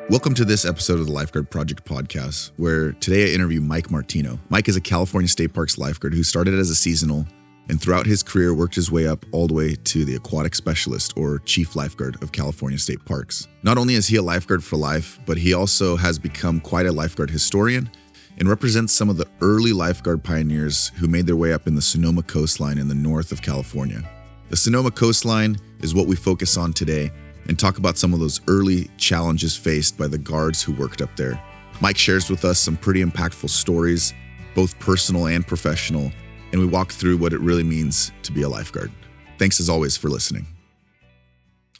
Welcome to this episode of the Lifeguard Project Podcast, where today I interview Mike Martino. Mike is a California State Parks lifeguard who started as a seasonal and throughout his career worked his way up all the way to the aquatic specialist or chief lifeguard of California State Parks. Not only is he a lifeguard for life, but he also has become quite a lifeguard historian and represents some of the early lifeguard pioneers who made their way up in the Sonoma Coastline in the north of California. The Sonoma Coastline is what we focus on today and talk about some of those early challenges faced by the guards who worked up there. Mike shares with us some pretty impactful stories, both personal and professional, and we walk through what it really means to be a lifeguard. Thanks as always for listening.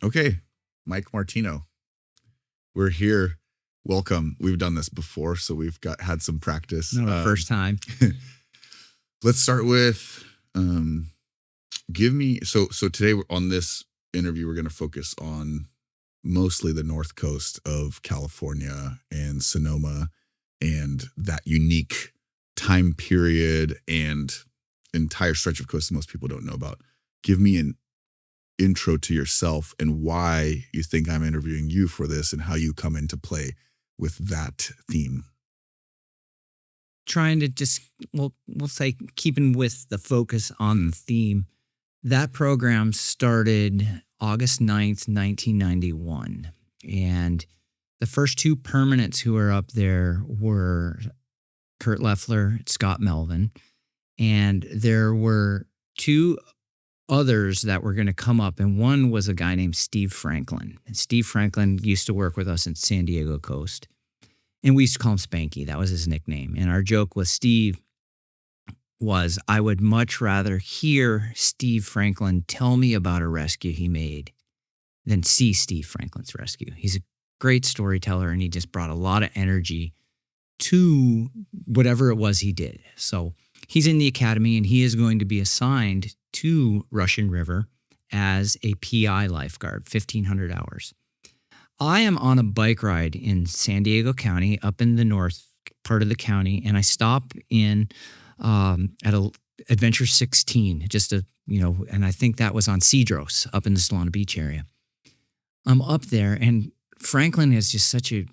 Okay, Mike Martino, we're here. Welcome. We've done this before, so we've had some practice. No, the first time. Let's start with, so today on this interview, we're going to focus on mostly the north coast of California and Sonoma and that unique time period and entire stretch of coast that most people don't know about. Give me an intro to yourself and why you think I'm interviewing you for this and how you come into play with that theme. Trying to just, we'll say, keeping with the focus on the theme, that program started August 9th, 1991. And the first two permanents who were up there were Kurt Leffler, Scott Melvin. And there were two others that were going to come up. And one was a guy named Steve Franklin. And Steve Franklin used to work with us in San Diego Coast. And we used to call him Spanky. That was his nickname. And our joke with Steve was, I would much rather hear Steve Franklin tell me about a rescue he made than see Steve Franklin's rescue. He's a great storyteller, and he just brought a lot of energy to whatever it was he did. So he's in the academy, and he is going to be assigned to Russian River as a PI lifeguard, 1,500 hours. I am on a bike ride in San Diego County, up in the north part of the county, and I stop in at Adventure 16, and I think that was on Cedros up in the Solana Beach area. I'm up there, and Franklin is just such a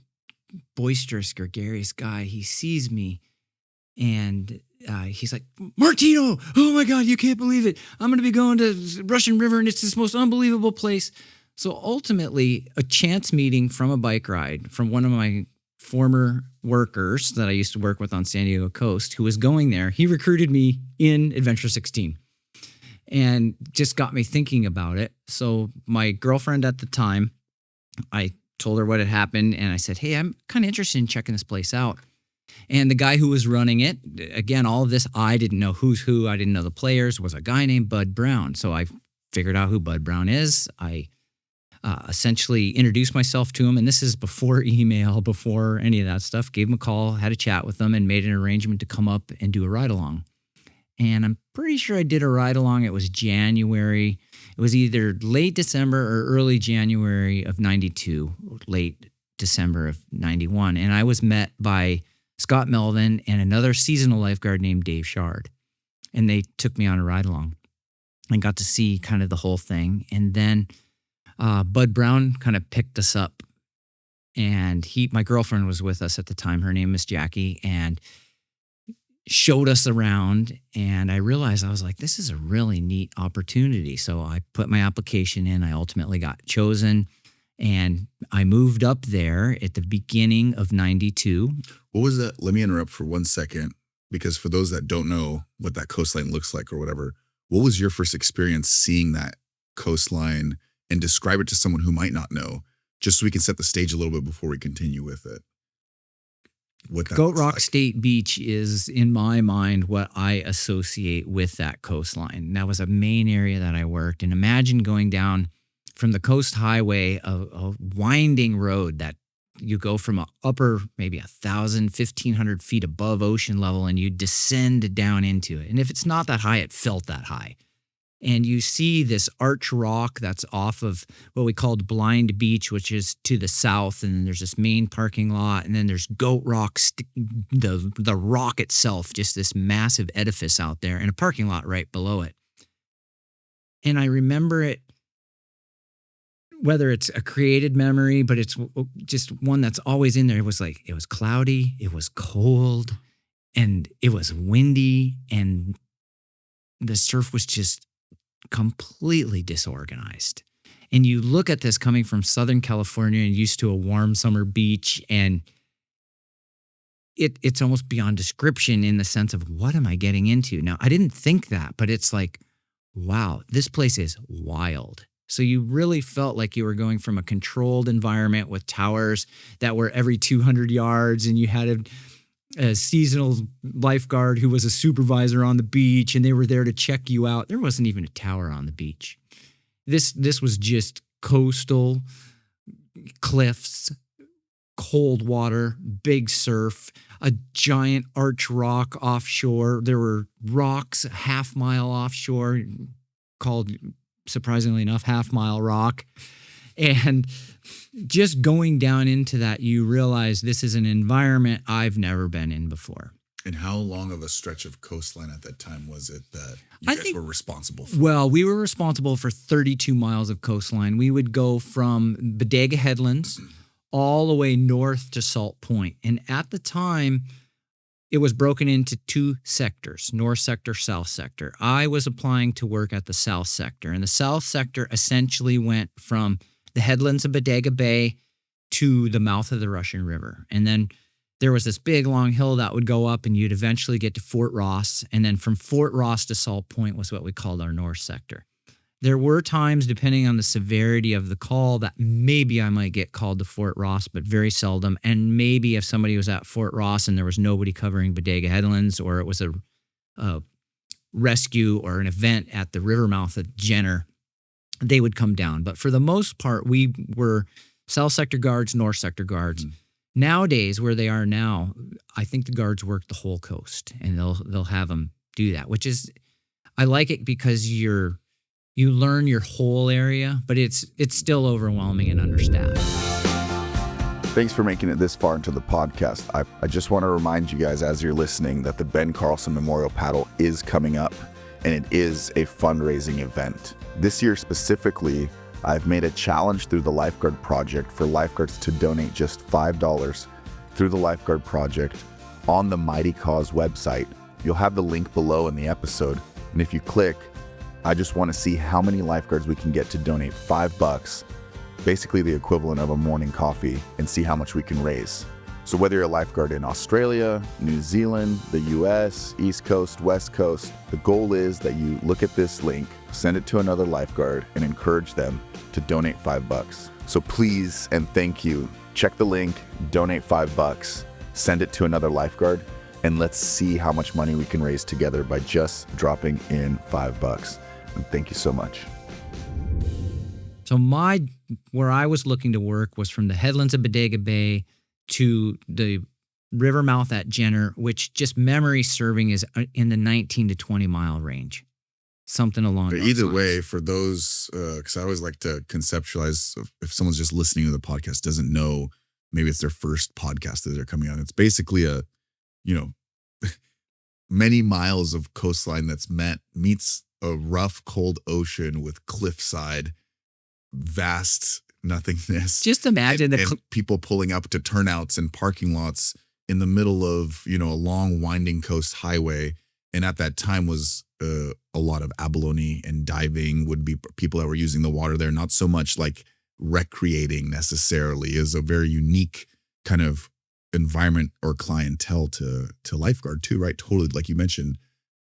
boisterous, gregarious guy. He sees me, and he's like, Martino, oh my God, you can't believe it. I'm going to be going to Russian River, and it's this most unbelievable place. So ultimately, a chance meeting from a bike ride from one of my former workers that I used to work with on San Diego Coast who was going there. He recruited me in Adventure 16 and just got me thinking about it. So my girlfriend at the time, I told her what had happened and I said, hey, I'm kind of interested in checking this place out. And the guy who was running it, again, all of this, I didn't know who's who. I didn't know the players, was a guy named Bud Brown. So I figured out who Bud Brown is. I essentially introduced myself to him, and this is before email, before any of that stuff. Gave him a call, had a chat with them, and made an arrangement to come up and do a ride-along. And I'm pretty sure I did a ride-along. It was January. It was either late December or early January of 92, late December of 91. And I was met by Scott Melvin and another seasonal lifeguard named Dave Shard. And they took me on a ride-along and got to see kind of the whole thing. And then Bud Brown kind of picked us up, and my girlfriend was with us at the time. Her name is Jackie, and showed us around. And I realized, I was like, this is a really neat opportunity. So I put my application in. I ultimately got chosen, and I moved up there at the beginning of 92. What was that? Let me interrupt for 1 second, because for those that don't know what that coastline looks like or whatever, what was your first experience seeing that coastline? And describe it to someone who might not know, just so we can set the stage a little bit before we continue with it. Goat Rock State Beach is, in my mind, what I associate with that coastline. And that was a main area that I worked. And imagine going down from the Coast Highway, a winding road that you go from a upper, maybe 1,000, 1,500 feet above ocean level, and you descend down into it. And if it's not that high, it felt that high. And you see this arch rock that's off of what we called Blind Beach, which is to the south. And then there's this main parking lot. And then there's Goat Rock, the rock itself, just this massive edifice out there, and a parking lot right below it. And I remember it whether it's a created memory, but it's just one that's always in there. It was like, it was cloudy, it was cold, and it was windy, and the surf was just completely disorganized. And you look at this coming from Southern California and used to a warm summer beach, and it's almost beyond description in the sense of, what am I getting into? Now, I didn't think that, but it's like, wow, this place is wild. So you really felt like you were going from a controlled environment with towers that were every 200 yards, and you had a seasonal lifeguard who was a supervisor on the beach, and they were there to check you out. There wasn't even a tower on the beach. This was just coastal cliffs, cold water, big surf, a giant arch rock offshore. There were rocks a half mile offshore called, surprisingly enough, Half Mile Rock. And just going down into that, you realize this is an environment I've never been in before. And how long of a stretch of coastline at that time was it that you guys were responsible for? Well, we were responsible for 32 miles of coastline. We would go from Bodega Headlands all the way north to Salt Point. And at the time, it was broken into two sectors, north sector, south sector. I was applying to work at the south sector, and the south sector essentially went from the headlands of Bodega Bay to the mouth of the Russian River. And then there was this big long hill that would go up, and you'd eventually get to Fort Ross. And then from Fort Ross to Salt Point was what we called our north sector. There were times, depending on the severity of the call, that maybe I might get called to Fort Ross, but very seldom. And maybe if somebody was at Fort Ross and there was nobody covering Bodega Headlands, or it was a rescue or an event at the river mouth of Jenner, they would come down. But for the most part, we were south sector guards, north sector guards. Nowadays, where they are now, I think the guards work the whole coast, and they'll have them do that, which is, I like it because you learn your whole area, but it's still overwhelming and understaffed. Thanks for making it this far into the podcast. I just want to remind you guys, as you're listening, that the Ben Carlson Memorial Paddle is coming up, and it is a fundraising event. This year specifically, I've made a challenge through the Lifeguard Project for lifeguards to donate just $5 through the Lifeguard Project on the Mighty Cause website. You'll have the link below in the episode, and if you click, I just want to see how many lifeguards we can get to donate $5, basically the equivalent of a morning coffee, and see how much we can raise. So whether you're a lifeguard in Australia, New Zealand, the US, East Coast, West Coast, the goal is that you look at this link, send it to another lifeguard, and encourage them to donate $5. So please and thank you, check the link, donate $5, send it to another lifeguard, and let's see how much money we can raise together by just dropping in $5. And thank you so much. So where I was looking to work was from the headlands of Bodega Bay to the river mouth at Jenner, which, just memory serving, is in the 19 to 20 mile range. Something along those Either lines. way, for those, because I always like to conceptualize, if someone's just listening to the podcast, doesn't know, maybe it's their first podcast that they're coming on. It's basically many miles of coastline that's meets a rough, cold ocean with cliffside, vast nothingness. Just imagine and people pulling up to turnouts and parking lots in the middle of, a long winding coast highway. And at that time was a lot of abalone and diving, would be people that were using the water there, not so much like recreating necessarily. Is a very unique kind of environment or clientele to lifeguard too, right? Totally. Like you mentioned,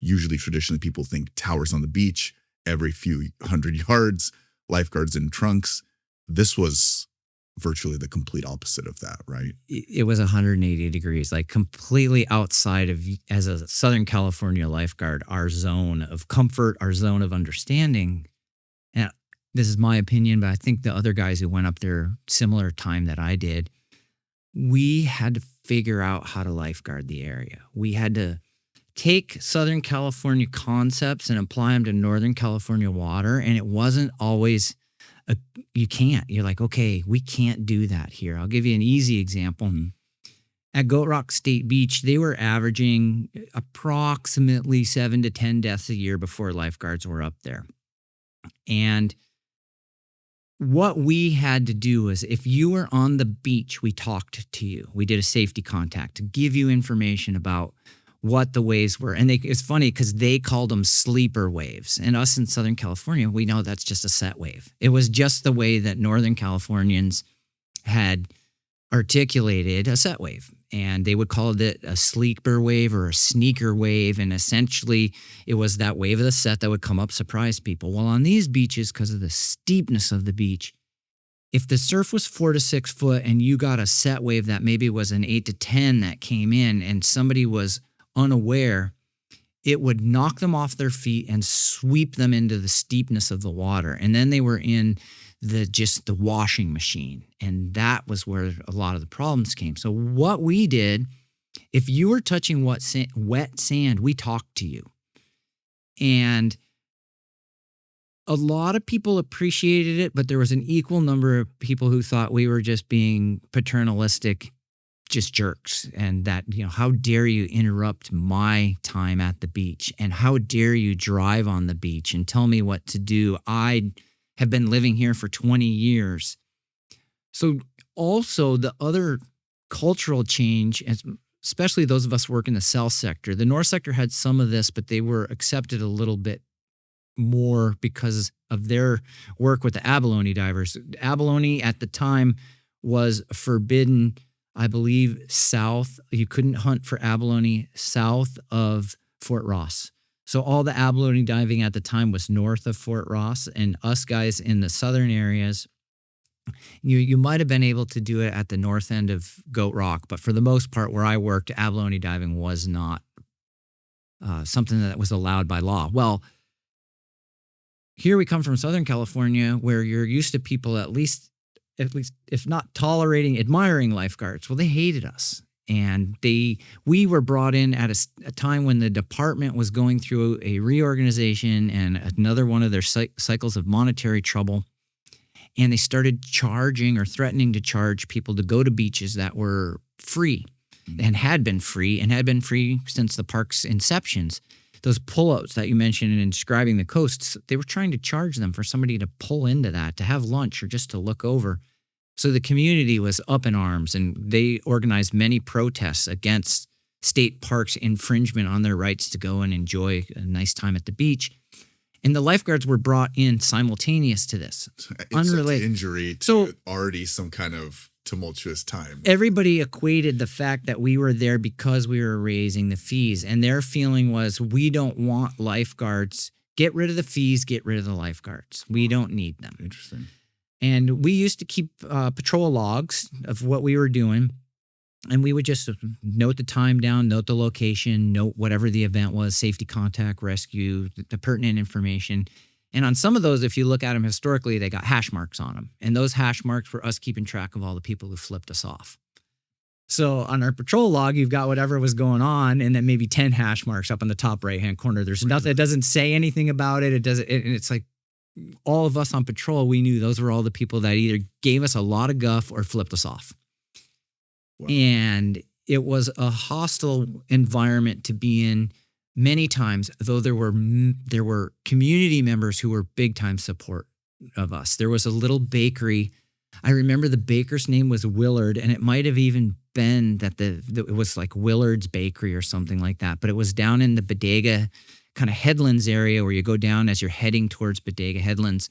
usually traditionally people think towers on the beach every few hundred yards, lifeguards in trunks. This was virtually the complete opposite of that, right? It was 180 degrees, like completely outside of, as a Southern California lifeguard, our zone of comfort, our zone of understanding. And this is my opinion, but I think the other guys who went up there similar time that I did, we had to figure out how to lifeguard the area. We had to take Southern California concepts and apply them to Northern California water. And it wasn't always, you can't. You're like, okay, we can't do that here. I'll give you an easy example. At Goat Rock State Beach, they were averaging approximately 7 to 10 deaths a year before lifeguards were up there. And what we had to do is if you were on the beach, we talked to you. We did a safety contact to give you information about what the waves were. And it's funny because they called them sleeper waves. And us in Southern California, we know that's just a set wave. It was just the way that Northern Californians had articulated a set wave. And they would call it a sleeper wave or a sneaker wave. And essentially, it was that wave of the set that would come up, surprise people. Well, on these beaches, because of the steepness of the beach, if the surf was 4 to 6 foot and you got a set wave that maybe was an 8 to 10 that came in and somebody was unaware, it would knock them off their feet and sweep them into the steepness of the water. And then they were in the washing machine. And that was where a lot of the problems came. So what we did, if you were touching wet sand, we talked to you. And a lot of people appreciated it, but there was an equal number of people who thought we were just being paternalistic, just jerks. And that, how dare you interrupt my time at the beach? And how dare you drive on the beach and tell me what to do? I have been living here for 20 years. So also the other cultural change, especially those of us who work in the south sector, the north sector had some of this, but they were accepted a little bit more because of their work with the abalone divers. Abalone at the time was forbidden, I believe, south. You couldn't hunt for abalone south of Fort Ross. So all the abalone diving at the time was north of Fort Ross, and us guys in the southern areas, you might have been able to do it at the north end of Goat Rock, but for the most part where I worked, abalone diving was not something that was allowed by law. Well, here we come from Southern California where you're used to people at least if not tolerating, admiring lifeguards. Well, they hated us. And we were brought in at a time when the department was going through a reorganization and another one of their cycles of monetary trouble. And they started charging or threatening to charge people to go to beaches that were free and had been free since the park's inceptions. Those pullouts that you mentioned in describing the coasts, they were trying to charge them for somebody to pull into that, to have lunch or just to look over. So the community was up in arms, and they organized many protests against state parks' infringement on their rights to go and enjoy a nice time at the beach. And the lifeguards were brought in simultaneous to this. Unrelated injury to already some kind of tumultuous time. Everybody equated the fact that we were there because we were raising the fees. And their feeling was, we don't want lifeguards. Get rid of the fees, get rid of the lifeguards. We don't need them. Interesting. And we used to keep patrol logs of what we were doing. And we would just note the time down, note the location, note whatever the event was, safety contact, rescue, the pertinent information. And on some of those, if you look at them historically, they got hash marks on them. And those hash marks were us keeping track of all the people who flipped us off. So on our patrol log, you've got whatever was going on, and then maybe 10 hash marks up in the top right-hand corner. There's nothing, it doesn't say anything about it. It doesn't, and it's like all of us on patrol, we knew those were all the people that either gave us a lot of guff or flipped us off. Wow. And it was a hostile environment to be in many times, though there were community members who were big time support of us. There was a little bakery. I remember the baker's name was Willard, and it might have even been that it was like Willard's Bakery or something like that. But it was down in the Bodega kind of headlands area where you go down as you're heading towards Bodega Headlands.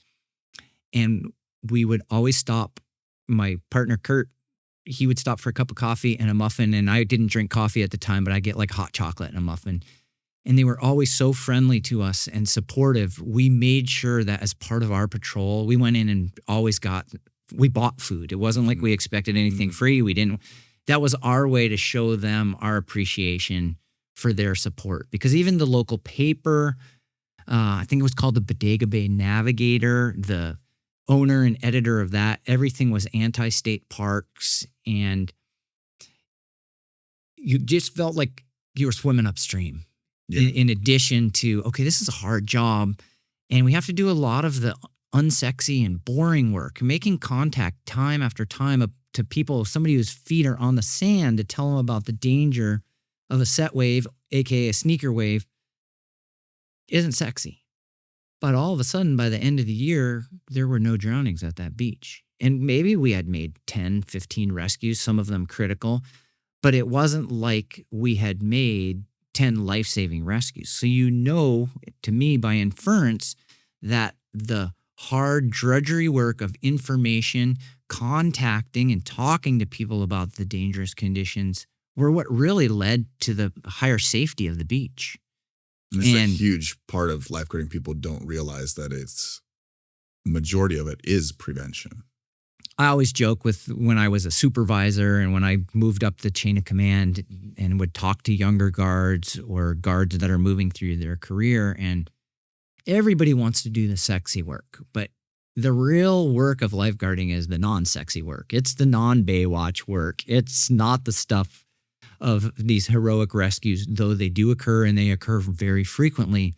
And we would always stop. My partner, Kurt, he would stop for a cup of coffee and a muffin. And I didn't drink coffee at the time, but I get like hot chocolate and a muffin. And they were always so friendly to us and supportive. We made sure that as part of our patrol, we went in and we bought food. It wasn't like we expected anything free. That was our way to show them our appreciation for their support. Because even the local paper, I think it was called the Bodega Bay Navigator, the owner and editor of that, everything was anti-state parks. And you just felt like you were swimming upstream. Yeah. In addition to, okay, this is a hard job, and we have to do a lot of the unsexy and boring work, making contact time after time to people, somebody whose feet are on the sand, to tell them about the danger of a set wave, aka a sneaker wave, isn't sexy. But all of a sudden, by the end of the year, there were no drownings at that beach. And maybe we had made 10, 15 rescues, some of them critical, but it wasn't like we had made 10 life-saving rescues. So to me, by inference, that the hard drudgery work of information, contacting and talking to people about the dangerous conditions were what really led to the higher safety of the beach. It's a huge part of lifeguarding. People don't realize that majority of it is prevention. I always joke with when I was a supervisor and when I moved up the chain of command and would talk to younger guards or guards that are moving through their career, and everybody wants to do the sexy work, but the real work of lifeguarding is the non-sexy work. It's the non-Baywatch work. It's not the stuff of these heroic rescues, though they do occur and they occur very frequently,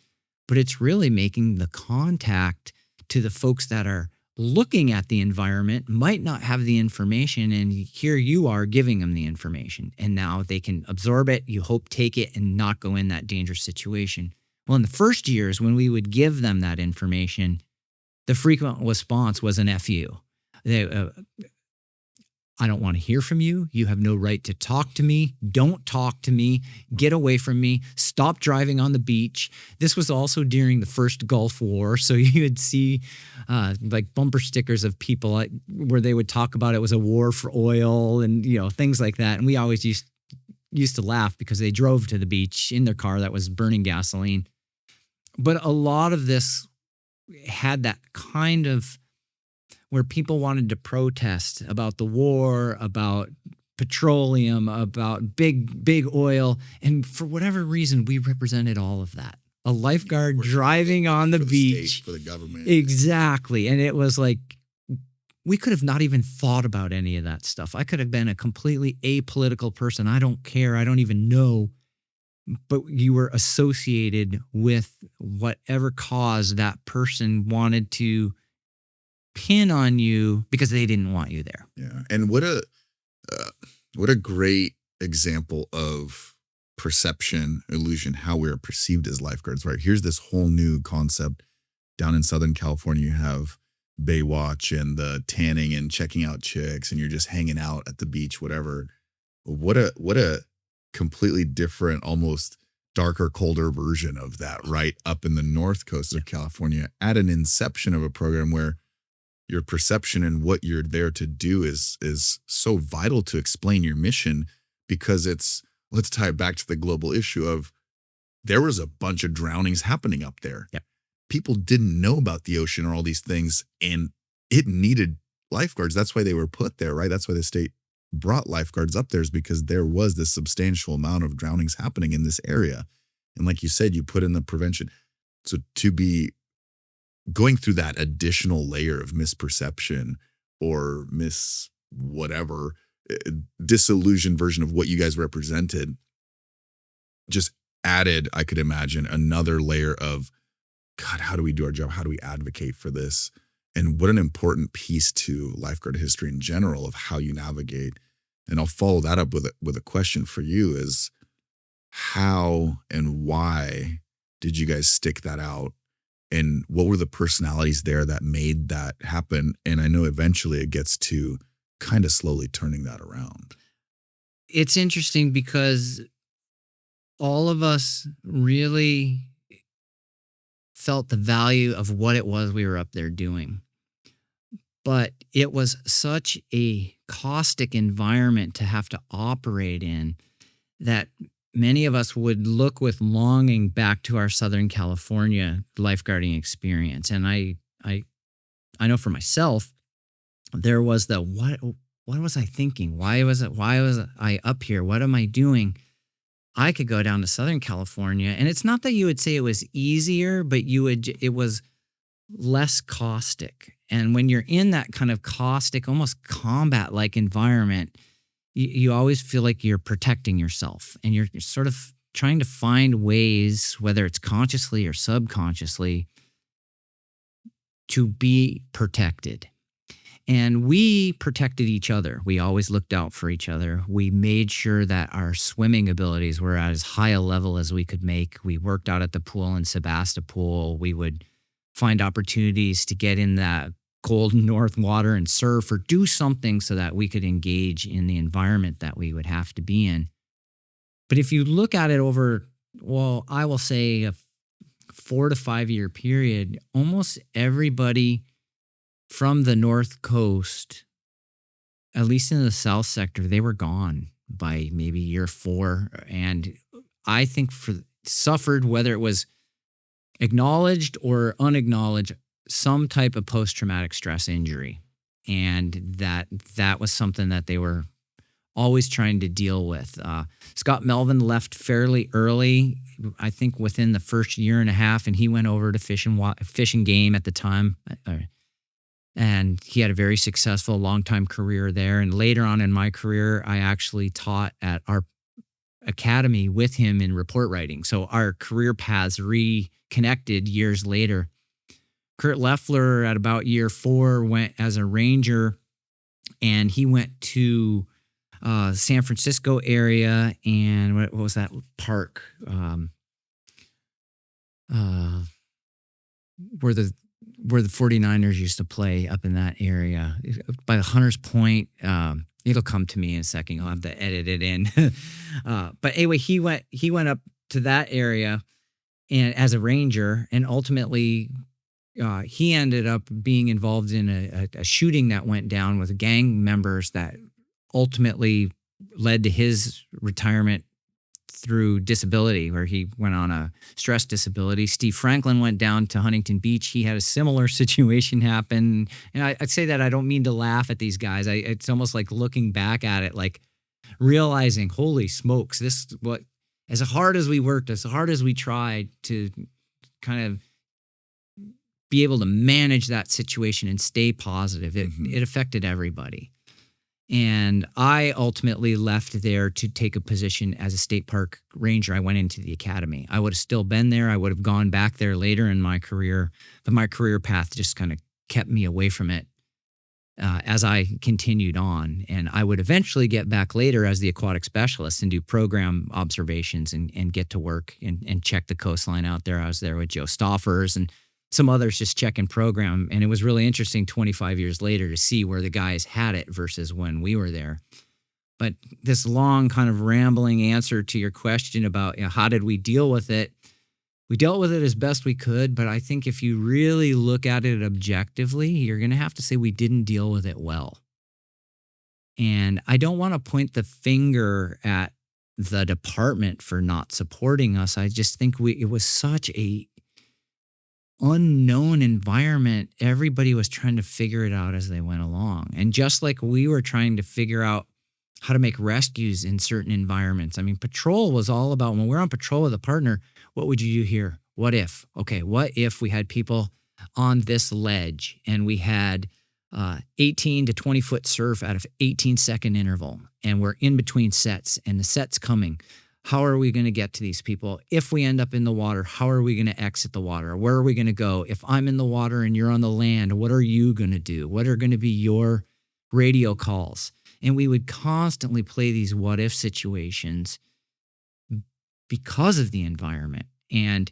but it's really making the contact to the folks that are looking at the environment, might not have the information, and here you are giving them the information, and now they can absorb it, you hope take it, and not go in that dangerous situation. Well, in the first years when we would give them that information, the frequent response was an FU. I don't want to hear from you. You have no right to talk to me. Don't talk to me. Get away from me. Stop driving on the beach. This was also during the first Gulf War. So you would see like bumper stickers of people where they would talk about it was a war for oil and, things like that. And we always used to laugh because they drove to the beach in their car that was burning gasoline. But a lot of this had that kind of where people wanted to protest about the war, about petroleum, about big oil. And for whatever reason, we represented all of that. A lifeguard driving on the beach. For the government. Exactly. And it was like, we could have not even thought about any of that stuff. I could have been a completely apolitical person. I don't care. I don't even know. But you were associated with whatever cause that person wanted to pin on you because they didn't want you there. Yeah. And what a great example of perception, illusion, how we're perceived as lifeguards, right? Here's this whole new concept. Down in Southern California, you have Baywatch and the tanning and checking out chicks, and you're just hanging out at the beach, whatever. What a completely different, almost darker, colder version of that, right? Up in the north coast of California at an inception of a program where your perception and what you're there to do is so vital to explain your mission, because let's tie it back to the global issue of there was a bunch of drownings happening up there. Yep. People didn't know about the ocean or all these things, and it needed lifeguards. That's why they were put there, right? That's why the state brought lifeguards up there, is because there was this substantial amount of drownings happening in this area. And like you said, you put in the prevention. So to be going through that additional layer of misperception or disillusioned version of what you guys represented just added, I could imagine, another layer of, God, how do we do our job? How do we advocate for this? And what an important piece to lifeguard history in general of how you navigate. And I'll follow that up with a question for you is, how and why did you guys stick that out? And what were the personalities there that made that happen? And I know eventually it gets to kind of slowly turning that around. It's interesting because all of us really felt the value of what it was we were up there doing. But it was such a caustic environment to have to operate in that many of us would look with longing back to our Southern California lifeguarding experience. And I know for myself, there was what was I thinking? Why was I up here? What am I doing? I could go down to Southern California, and it's not that you would say it was easier, but it was less caustic. And when you're in that kind of caustic, almost combat-like environment, you always feel like you're protecting yourself, and you're sort of trying to find ways, whether it's consciously or subconsciously, to be protected. And we protected each other. We always looked out for each other. We made sure that our swimming abilities were at as high a level as we could make. We worked out at the pool in Sebastopol. We would find opportunities to get in that cold north water and surf or do something so that we could engage in the environment that we would have to be in. But if you look at it over, well, I will say a 4 to 5 year period, almost everybody from the North Coast, at least in the South sector, they were gone by maybe year 4. And I think suffered, whether it was acknowledged or unacknowledged, some type of post-traumatic stress injury. And that was something that they were always trying to deal with. Scott Melvin left fairly early, I think within the first year and a half, and he went over to fish and game at the time. And he had a very successful long-time career there. And later on in my career, I actually taught at our academy with him in report writing. So our career paths reconnected years later. Kurt Leffler at about year 4 went as a ranger, and he went to San Francisco area, and what was that park? Where the 49ers used to play up in that area by the Hunters Point. It'll come to me in a second. I'll have to edit it in. But anyway, he went up to that area and as a ranger, and ultimately he ended up being involved in a shooting that went down with gang members that ultimately led to his retirement through disability, where he went on a stress disability. Steve Franklin went down to Huntington Beach. He had a similar situation happen. And I'd say that I don't mean to laugh at these guys. It's almost like looking back at it, like realizing, holy smokes, as hard as we worked, as hard as we tried to kind of be able to manage that situation and stay positive, it affected everybody. And I ultimately left there to take a position as a state park ranger. I went into the academy. I would have still been there. I would have gone back there later in my career, but my career path just kind of kept me away from it as I continued on. And I would eventually get back later as the aquatic specialist and do program observations and get to work and check the coastline out there. I was there with Joe Stoffers and some others just checking program. And it was really interesting 25 years later to see where the guys had it versus when we were there. But this long kind of rambling answer to your question about how did we deal with it? We dealt with it as best we could. But I think if you really look at it objectively, you're going to have to say we didn't deal with it well. And I don't want to point the finger at the department for not supporting us. I just think it was such a unknown environment. Everybody was trying to figure it out as they went along. And just like we were trying to figure out how to make rescues in certain environments. I mean, patrol was all about, when we're on patrol with a partner, what would you do here? What if? Okay, what if we had people on this ledge and we had 18 to 20 foot surf at an 18-second interval, and we're in between sets and the set's coming? How are we going to get to these people? If we end up in the water, how are we going to exit the water? Where are we going to go? If I'm in the water and you're on the land, what are you going to do? What are going to be your radio calls? And we would constantly play these what if situations because of the environment. And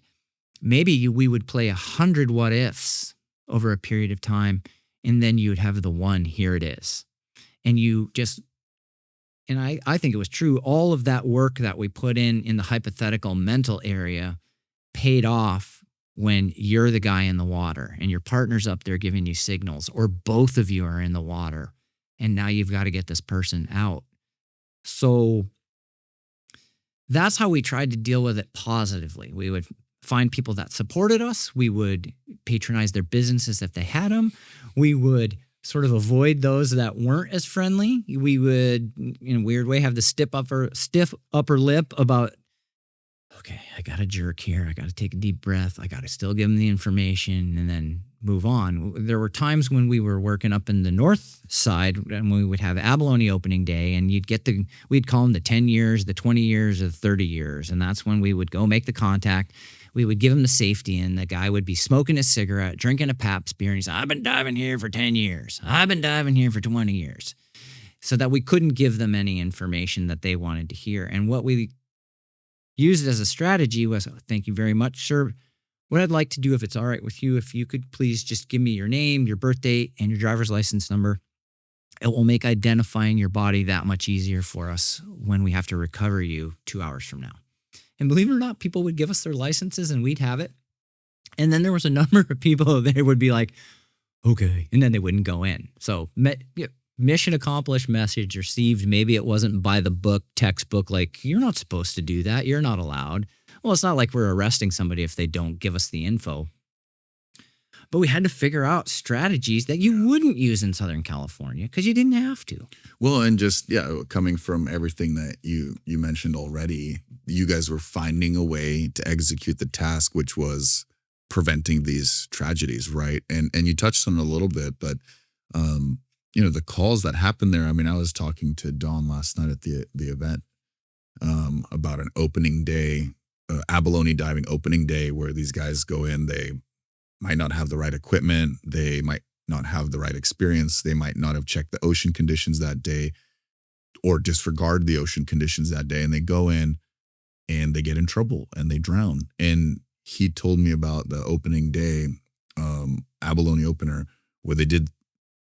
maybe we would play 100 what ifs over a period of time, and then you would have the one, here it is. And you just... And I think it was true. All of that work that we put in the hypothetical mental area paid off when you're the guy in the water and your partner's up there giving you signals, or both of you are in the water and now you've got to get this person out. So that's how we tried to deal with it positively. We would find people that supported us. We would patronize their businesses if they had them. We would sort of avoid those that weren't as friendly. We would, in a weird way, have the stiff upper lip about, okay, I got to jerk here. I got to take a deep breath. I got to still give them the information and then move on. There were times when we were working up in the north side and we would have Abalone opening day, and we'd call them the 10 years, the 20 years, or the 30 years. And that's when we would go make the contact. We would give him the safety, and the guy would be smoking a cigarette, drinking a Pabst beer, and he's, I've been diving here for 10 years. I've been diving here for 20 years. So that we couldn't give them any information that they wanted to hear. And what we used as a strategy was, thank you very much, sir. what I'd like to do, if it's all right with you, if you could please just give me your name, your birth date, and your driver's license number. It will make identifying your body that much easier for us when we have to recover you 2 hours from now. And believe it or not, people would give us their licenses and we'd have it. And then there was a number of people that would be like, okay, and then they wouldn't go in. So mission accomplished, message received. Maybe it wasn't by the book, textbook, like, you're not supposed to do that. You're not allowed. Well, it's not like we're arresting somebody if they don't give us the info. But we had to figure out strategies that you wouldn't use in Southern California because you didn't have to. Well, and just, coming from everything that you mentioned already, you guys were finding a way to execute the task, which was preventing these tragedies, right? And you touched on it a little bit, but, the calls that happened there, I mean, I was talking to Dawn last night at the event about an opening day, Abalone diving opening day, where these guys go in, they might not have the right equipment. They might not have the right experience. They might not have checked the ocean conditions that day or disregard the ocean conditions that day. And they go in and they get in trouble and they drown. And he told me about the opening day, Abalone opener, where they did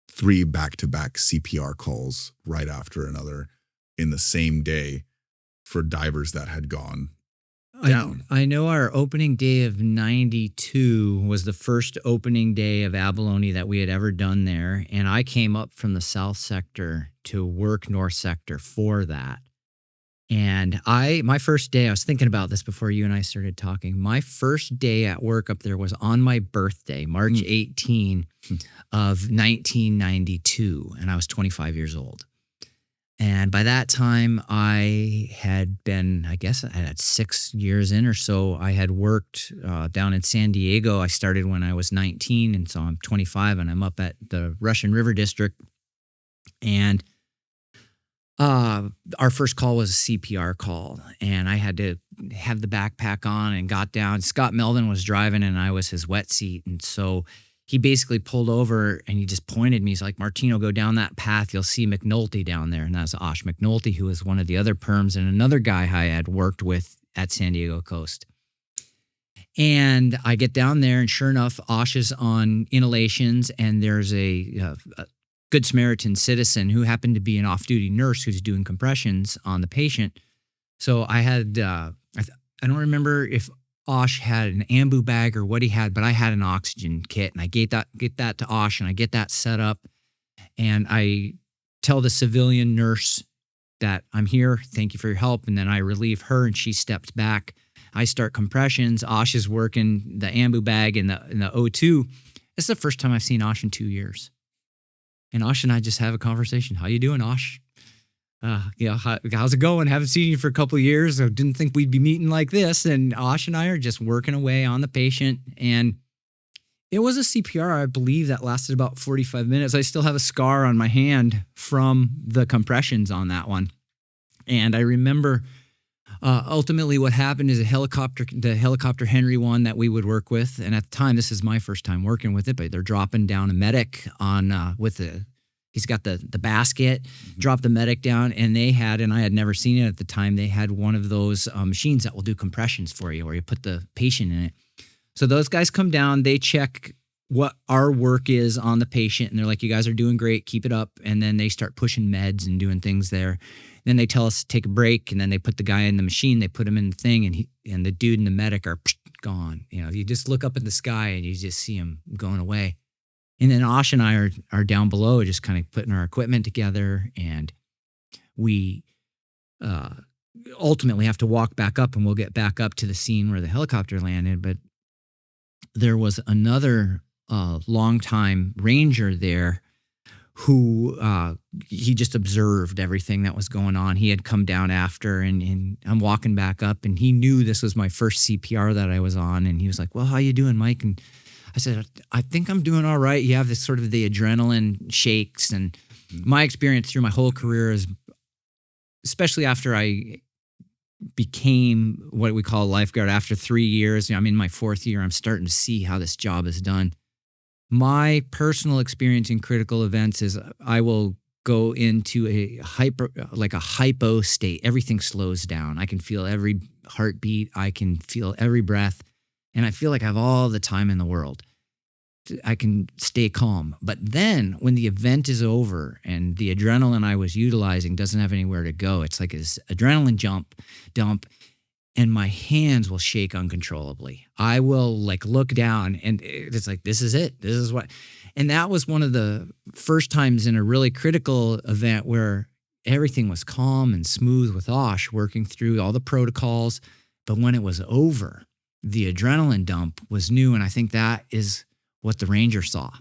3 back-to-back CPR calls right after another in the same day for divers that had gone down. I know our opening day of 92 was the first opening day of Abalone that we had ever done there. And I came up from the south sector to work north sector for that. And my first day, I was thinking about this before you and I started talking. My first day at work up there was on my birthday, March 18 of 1992. And I was 25 years old. And by that time, I had been, I guess I had 6 years in or so. I had worked down in San Diego. I started when I was 19, and so I'm 25, and I'm up at the Russian River District. And our first call was a CPR call, and I had to have the backpack on and got down. Scott Melvin was driving, and I was his wet seat, and so he basically pulled over and he just pointed me. He's like, Martino, go down that path. You'll see McNulty down there. And that's Osh McNulty, who was one of the other perms and another guy I had worked with at San Diego Coast. And I get down there, and sure enough, Osh is on inhalations, and there's a Good Samaritan citizen who happened to be an off-duty nurse who's doing compressions on the patient. So I had, I don't remember if Osh had an ambu bag or what he had, but I had an oxygen kit, and I get that to Osh, and I get that set up, and I tell the civilian nurse that I'm here, thank you for your help, and then I relieve her, and she steps back. I start compressions. Osh is working the ambu bag and the O2. It's the first time I've seen Osh in 2 years, and Osh and I just have a conversation. How you doing, Osh? How's it going? Haven't seen you for a couple of years. I didn't think we'd be meeting like this. And Osh and I are just working away on the patient. And it was a CPR, I believe, that lasted about 45 minutes. I still have a scar on my hand from the compressions on that one. And I remember ultimately what happened is the helicopter Henry one that we would work with. And at the time, this is my first time working with it, but they're dropping down a medic on he's got the basket, drop the medic down, and I had never seen it at the time, they had one of those machines that will do compressions for you, where you put the patient in it. So those guys come down, they check what our work is on the patient, and they're like, you guys are doing great, keep it up. And then they start pushing meds and doing things there. Then they tell us to take a break, and then they put the guy in the machine, they put him in the thing, and the dude and the medic are gone. You just look up at the sky, and you just see him going away. And then Osh and I are down below just kind of putting our equipment together, and we ultimately have to walk back up, and we'll get back up to the scene where the helicopter landed. But there was another longtime ranger there who he just observed everything that was going on. He had come down after, and I'm walking back up, and he knew this was my first CPR that I was on, and he was like, well, how you doing, Mike? And I said, I think I'm doing all right. You have this sort of the adrenaline shakes. And my experience through my whole career is, especially after I became what we call a lifeguard after 3 years, I'm in my 4th year, I'm starting to see how this job is done. My personal experience in critical events is I will go into a hypo state. Everything slows down. I can feel every heartbeat. I can feel every breath. and I feel like I have all the time in the world. I can stay calm. But then when the event is over and the adrenaline I was utilizing doesn't have anywhere to go, it's like this adrenaline dump, and my hands will shake uncontrollably. I will like look down and it's like, this is it. This is what. And that was one of the first times in a really critical event where everything was calm and smooth with Osh working through all the protocols. But when it was over, the adrenaline dump was new. And I think that is what the ranger saw.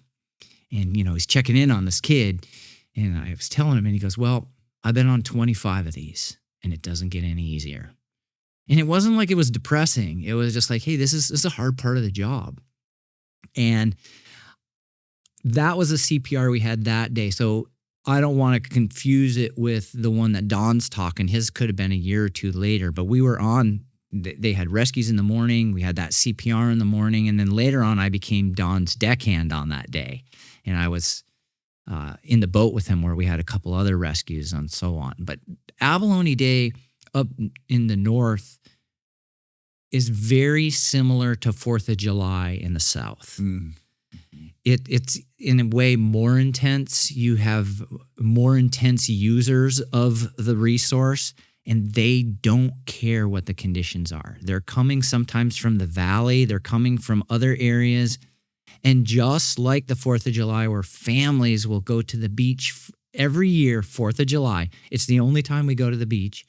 And, he's checking in on this kid. And I was telling him, and he goes, well, I've been on 25 of these and it doesn't get any easier. And it wasn't like it was depressing. It was just like, hey, this is a hard part of the job. And that was a CPR we had that day. So I don't want to confuse it with the one that Don's talking. His could have been a year or two later, but we were on, they had rescues in the morning. We had that CPR in the morning. And then later on, I became Don's deckhand on that day. And I was in the boat with him where we had a couple other rescues and so on. But Abalone Day up in the north is very similar to 4th of July in the south. It's in a way more intense. You have more intense users of the resource, and they don't care what the conditions are. They're coming sometimes from the valley. They're coming from other areas. And just like the 4th of July, where families will go to the beach every year, 4th of July, it's the only time we go to the beach.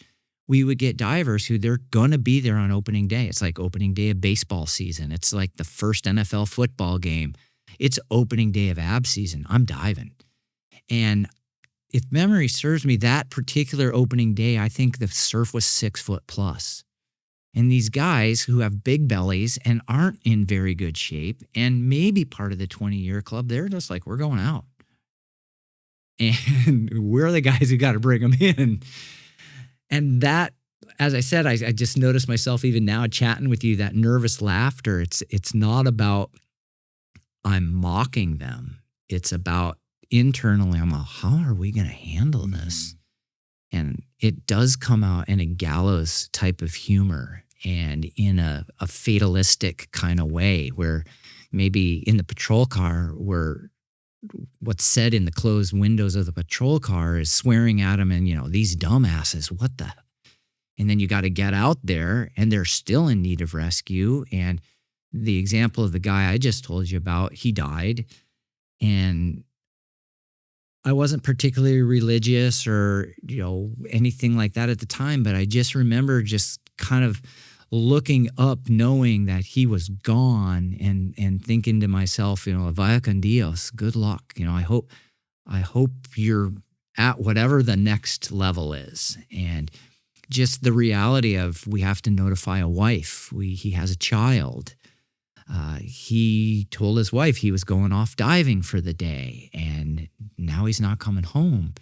We would get divers who they're going to be there on opening day. It's like opening day of baseball season. It's like the first NFL football game. It's opening day of ab season. I'm diving. And if memory serves me, that particular opening day, I think the surf was 6 foot plus. And these guys who have big bellies and aren't in very good shape and maybe part of the 20-year club, they're just like, we're going out. And we're the guys who got to bring them in. And that, as I said, I just noticed myself even now chatting with you, that nervous laughter. It's not about I'm mocking them. It's about internally, I'm like, how are we going to handle this? And it does come out in a gallows type of humor and in a fatalistic kind of way where maybe in the patrol car where what's said in the closed windows of the patrol car is swearing at them and, these dumbasses, what the? And then you got to get out there and they're still in need of rescue. And the example of the guy I just told you about, he died. And I wasn't particularly religious or, anything like that at the time, but I just remember just kind of looking up, knowing that he was gone and thinking to myself, vaya con Dios, good luck. I hope you're at whatever the next level is. And just the reality of we have to notify a wife. He has a child. He told his wife he was going off diving for the day and now he's not coming home.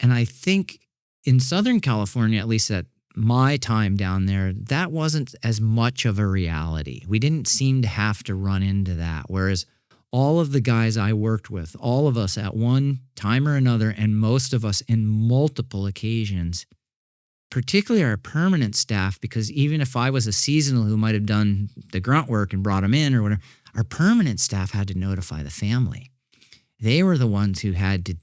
And I think in Southern California, at least at my time down there, that wasn't as much of a reality. We didn't seem to have to run into that. Whereas all of the guys I worked with, all of us at one time or another, and most of us in multiple occasions, particularly our permanent staff, because even if I was a seasonal who might have done the grunt work and brought them in or whatever, our permanent staff had to notify the family. They were the ones who had to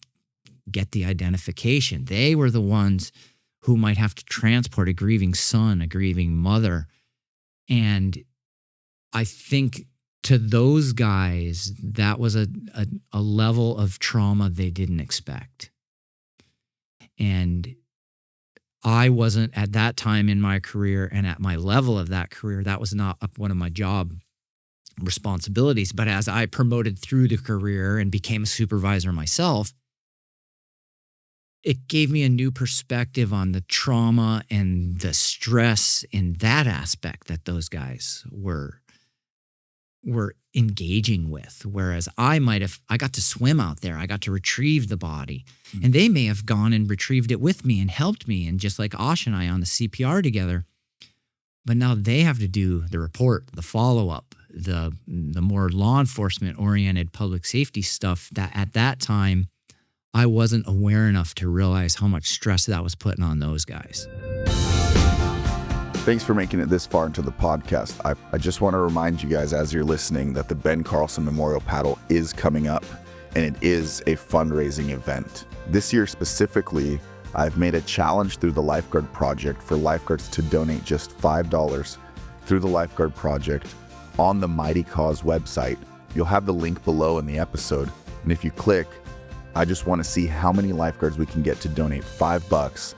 get the identification. They were the ones who might have to transport a grieving son, a grieving mother. And I think to those guys, that was a level of trauma they didn't expect. And I wasn't at that time in my career and at my level of that career, that was not one of my job responsibilities. But as I promoted through the career and became a supervisor myself, it gave me a new perspective on the trauma and the stress in that aspect that those guys were engaging with. Whereas I got to swim out there. I got to retrieve the body. And they may have gone and retrieved it with me and helped me. And just like Osh and I on the CPR together. But now they have to do the report, the follow-up, the more law enforcement-oriented public safety stuff that at that time, I wasn't aware enough to realize how much stress that was putting on those guys. Thanks for making it this far into the podcast. I just want to remind you guys as you're listening that the Ben Carlson Memorial Paddle is coming up, and it is a fundraising event. This year specifically, I've made a challenge through the Lifeguard Project for lifeguards to donate just $5 through the Lifeguard Project on the Mighty Cause website. You'll have the link below in the episode, and if you click, I just want to see how many lifeguards we can get to donate $5,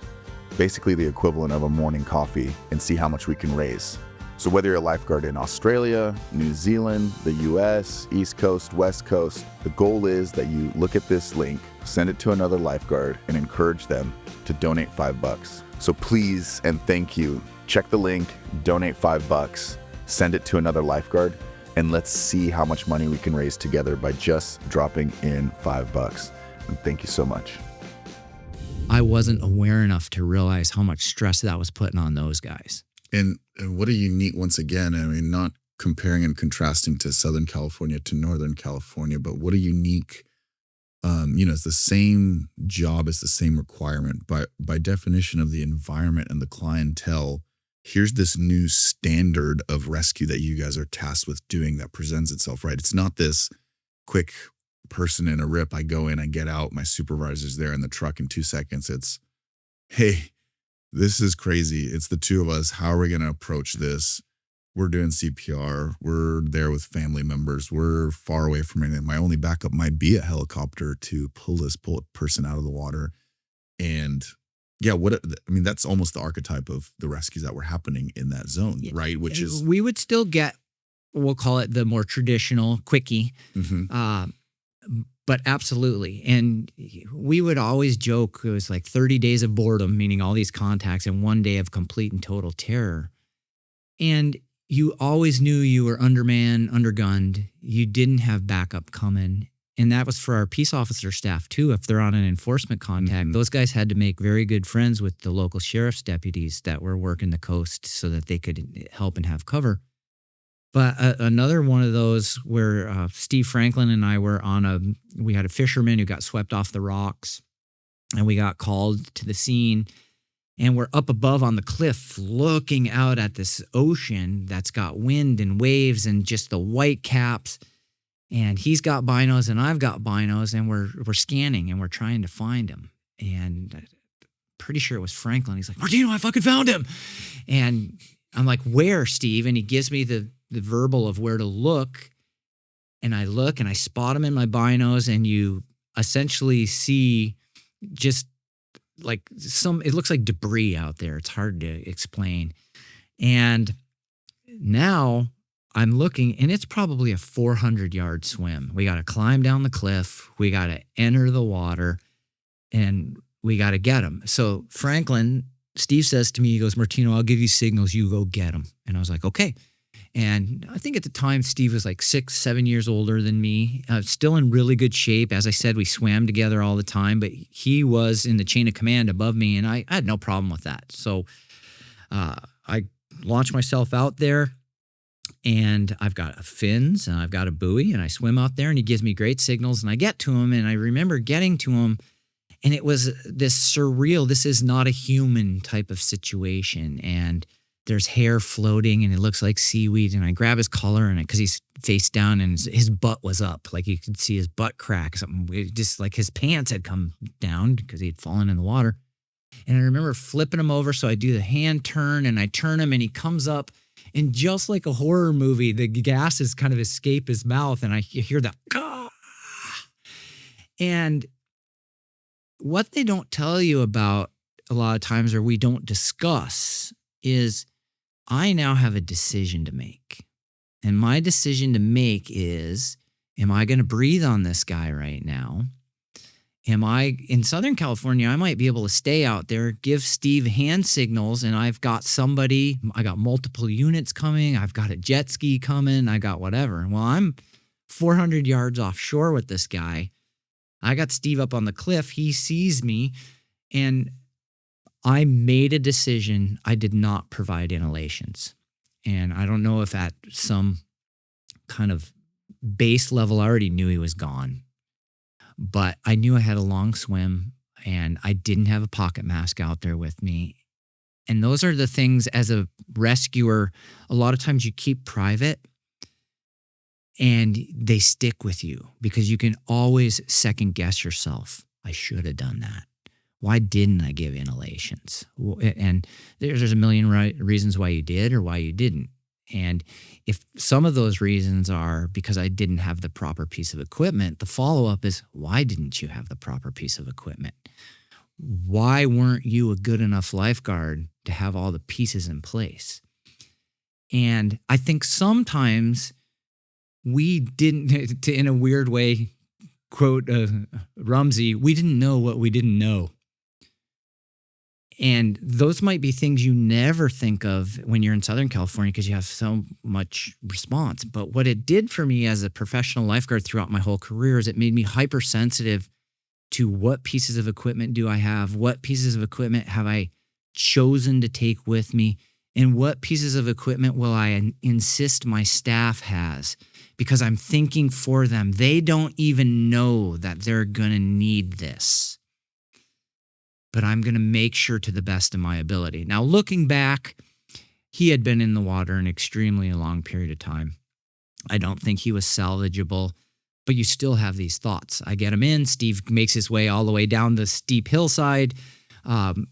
basically the equivalent of a morning coffee, and see how much we can raise. So whether you're a lifeguard in Australia, New Zealand, the US, East Coast, West Coast, the goal is that you look at this link, send it to another lifeguard, and encourage them to donate $5. So please and thank you, check the link, donate $5, send it to another lifeguard, and let's see how much money we can raise together by just dropping in $5. And thank you so much. I wasn't aware enough to realize how much stress that was putting on those guys. And what a unique, once again, I mean, not comparing and contrasting to Southern California to Northern California, but what a unique, it's the same job, it's the same requirement. But by definition of the environment and the clientele, here's this new standard of rescue that you guys are tasked with doing that presents itself, right? It's not this quick person in a rip. I go in, I get out, my supervisor's there in the truck in 2 seconds. It's, hey, this is crazy. It's the two of us. How are we going to approach this? We're doing CPR. We're there with family members. We're far away from anything. My only backup might be a helicopter to pull a person out of the water. And yeah, that's almost the archetype of the rescues that were happening in that zone, right? Which is, we would still get, we'll call it the more traditional quickie. mm-hmm. But absolutely. And we would always joke, it was like 30 days of boredom, meaning all these contacts, and 1 day of complete and total terror. And you always knew you were undermanned, undergunned. You didn't have backup coming. And that was for our peace officer staff too. If they're on an enforcement contact, those guys had to make very good friends with the local sheriff's deputies that were working the coast so that they could help and have cover. But another one of those where Steve Franklin and I were we had a fisherman who got swept off the rocks, and we got called to the scene, and we're up above on the cliff looking out at this ocean that's got wind and waves and just the white caps. And he's got binos and I've got binos, and we're scanning and we're trying to find him. And pretty sure it was Franklin. He's like, Martino, I fucking found him. And I'm like, where, Steve? And he gives me the verbal of where to look, and I look and I spot him in my binos, and you essentially see just like it looks like debris out there. It's hard to explain. And now I'm looking, and it's probably a 400-yard swim. We got to climb down the cliff. We got to enter the water, and we got to get him. So Steve says to me, he goes, Martino, I'll give you signals. You go get him. And I was like, okay. And I think at the time, Steve was like 6-7 years older than me, still in really good shape. As I said, we swam together all the time, but he was in the chain of command above me, and I had no problem with that. So I launched myself out there, and I've got fins, and I've got a buoy, and I swim out there, and he gives me great signals, and I get to him, and I remember getting to him, and it was this surreal, this is not a human type of situation, and there's hair floating, and it looks like seaweed. And I grab his collar, and because he's face down, and his butt was up, like you could see his butt crack. Something just like his pants had come down because he'd fallen in the water. And I remember flipping him over, so I do the hand turn, and I turn him, and he comes up, and just like a horror movie, the gases kind of escape his mouth, and I hear that. Ah! And what they don't tell you about a lot of times, or we don't discuss, is I now have a decision to make. And my decision to make is, am I going to breathe on this guy right now? In Southern California, I might be able to stay out there, give Steve hand signals, and I got multiple units coming, I've got a jet ski coming, I got whatever. Well, I'm 400 yards offshore with this guy. I got Steve up on the cliff, he sees me, and I made a decision. I did not provide inhalations. And I don't know if at some kind of base level, I already knew he was gone. But I knew I had a long swim, and I didn't have a pocket mask out there with me. And those are the things as a rescuer, a lot of times you keep private and they stick with you because you can always second guess yourself. I should have done that. Why didn't I give inhalations? And there's a million reasons why you did or why you didn't. And if some of those reasons are because I didn't have the proper piece of equipment, the follow-up is, why didn't you have the proper piece of equipment? Why weren't you a good enough lifeguard to have all the pieces in place? And I think sometimes we didn't, in a weird way, quote Rumsey, we didn't know what we didn't know. And those might be things you never think of when you're in Southern California because you have so much response. But what it did for me as a professional lifeguard throughout my whole career is it made me hypersensitive to what pieces of equipment do I have, what pieces of equipment have I chosen to take with me, and what pieces of equipment will I insist my staff has because I'm thinking for them. They don't even know that they're going to need this. But I'm going to make sure to the best of my ability. Now, looking back, he had been in the water an extremely long period of time. I don't think he was salvageable, but you still have these thoughts. I get him in. Steve makes his way all the way down the steep hillside.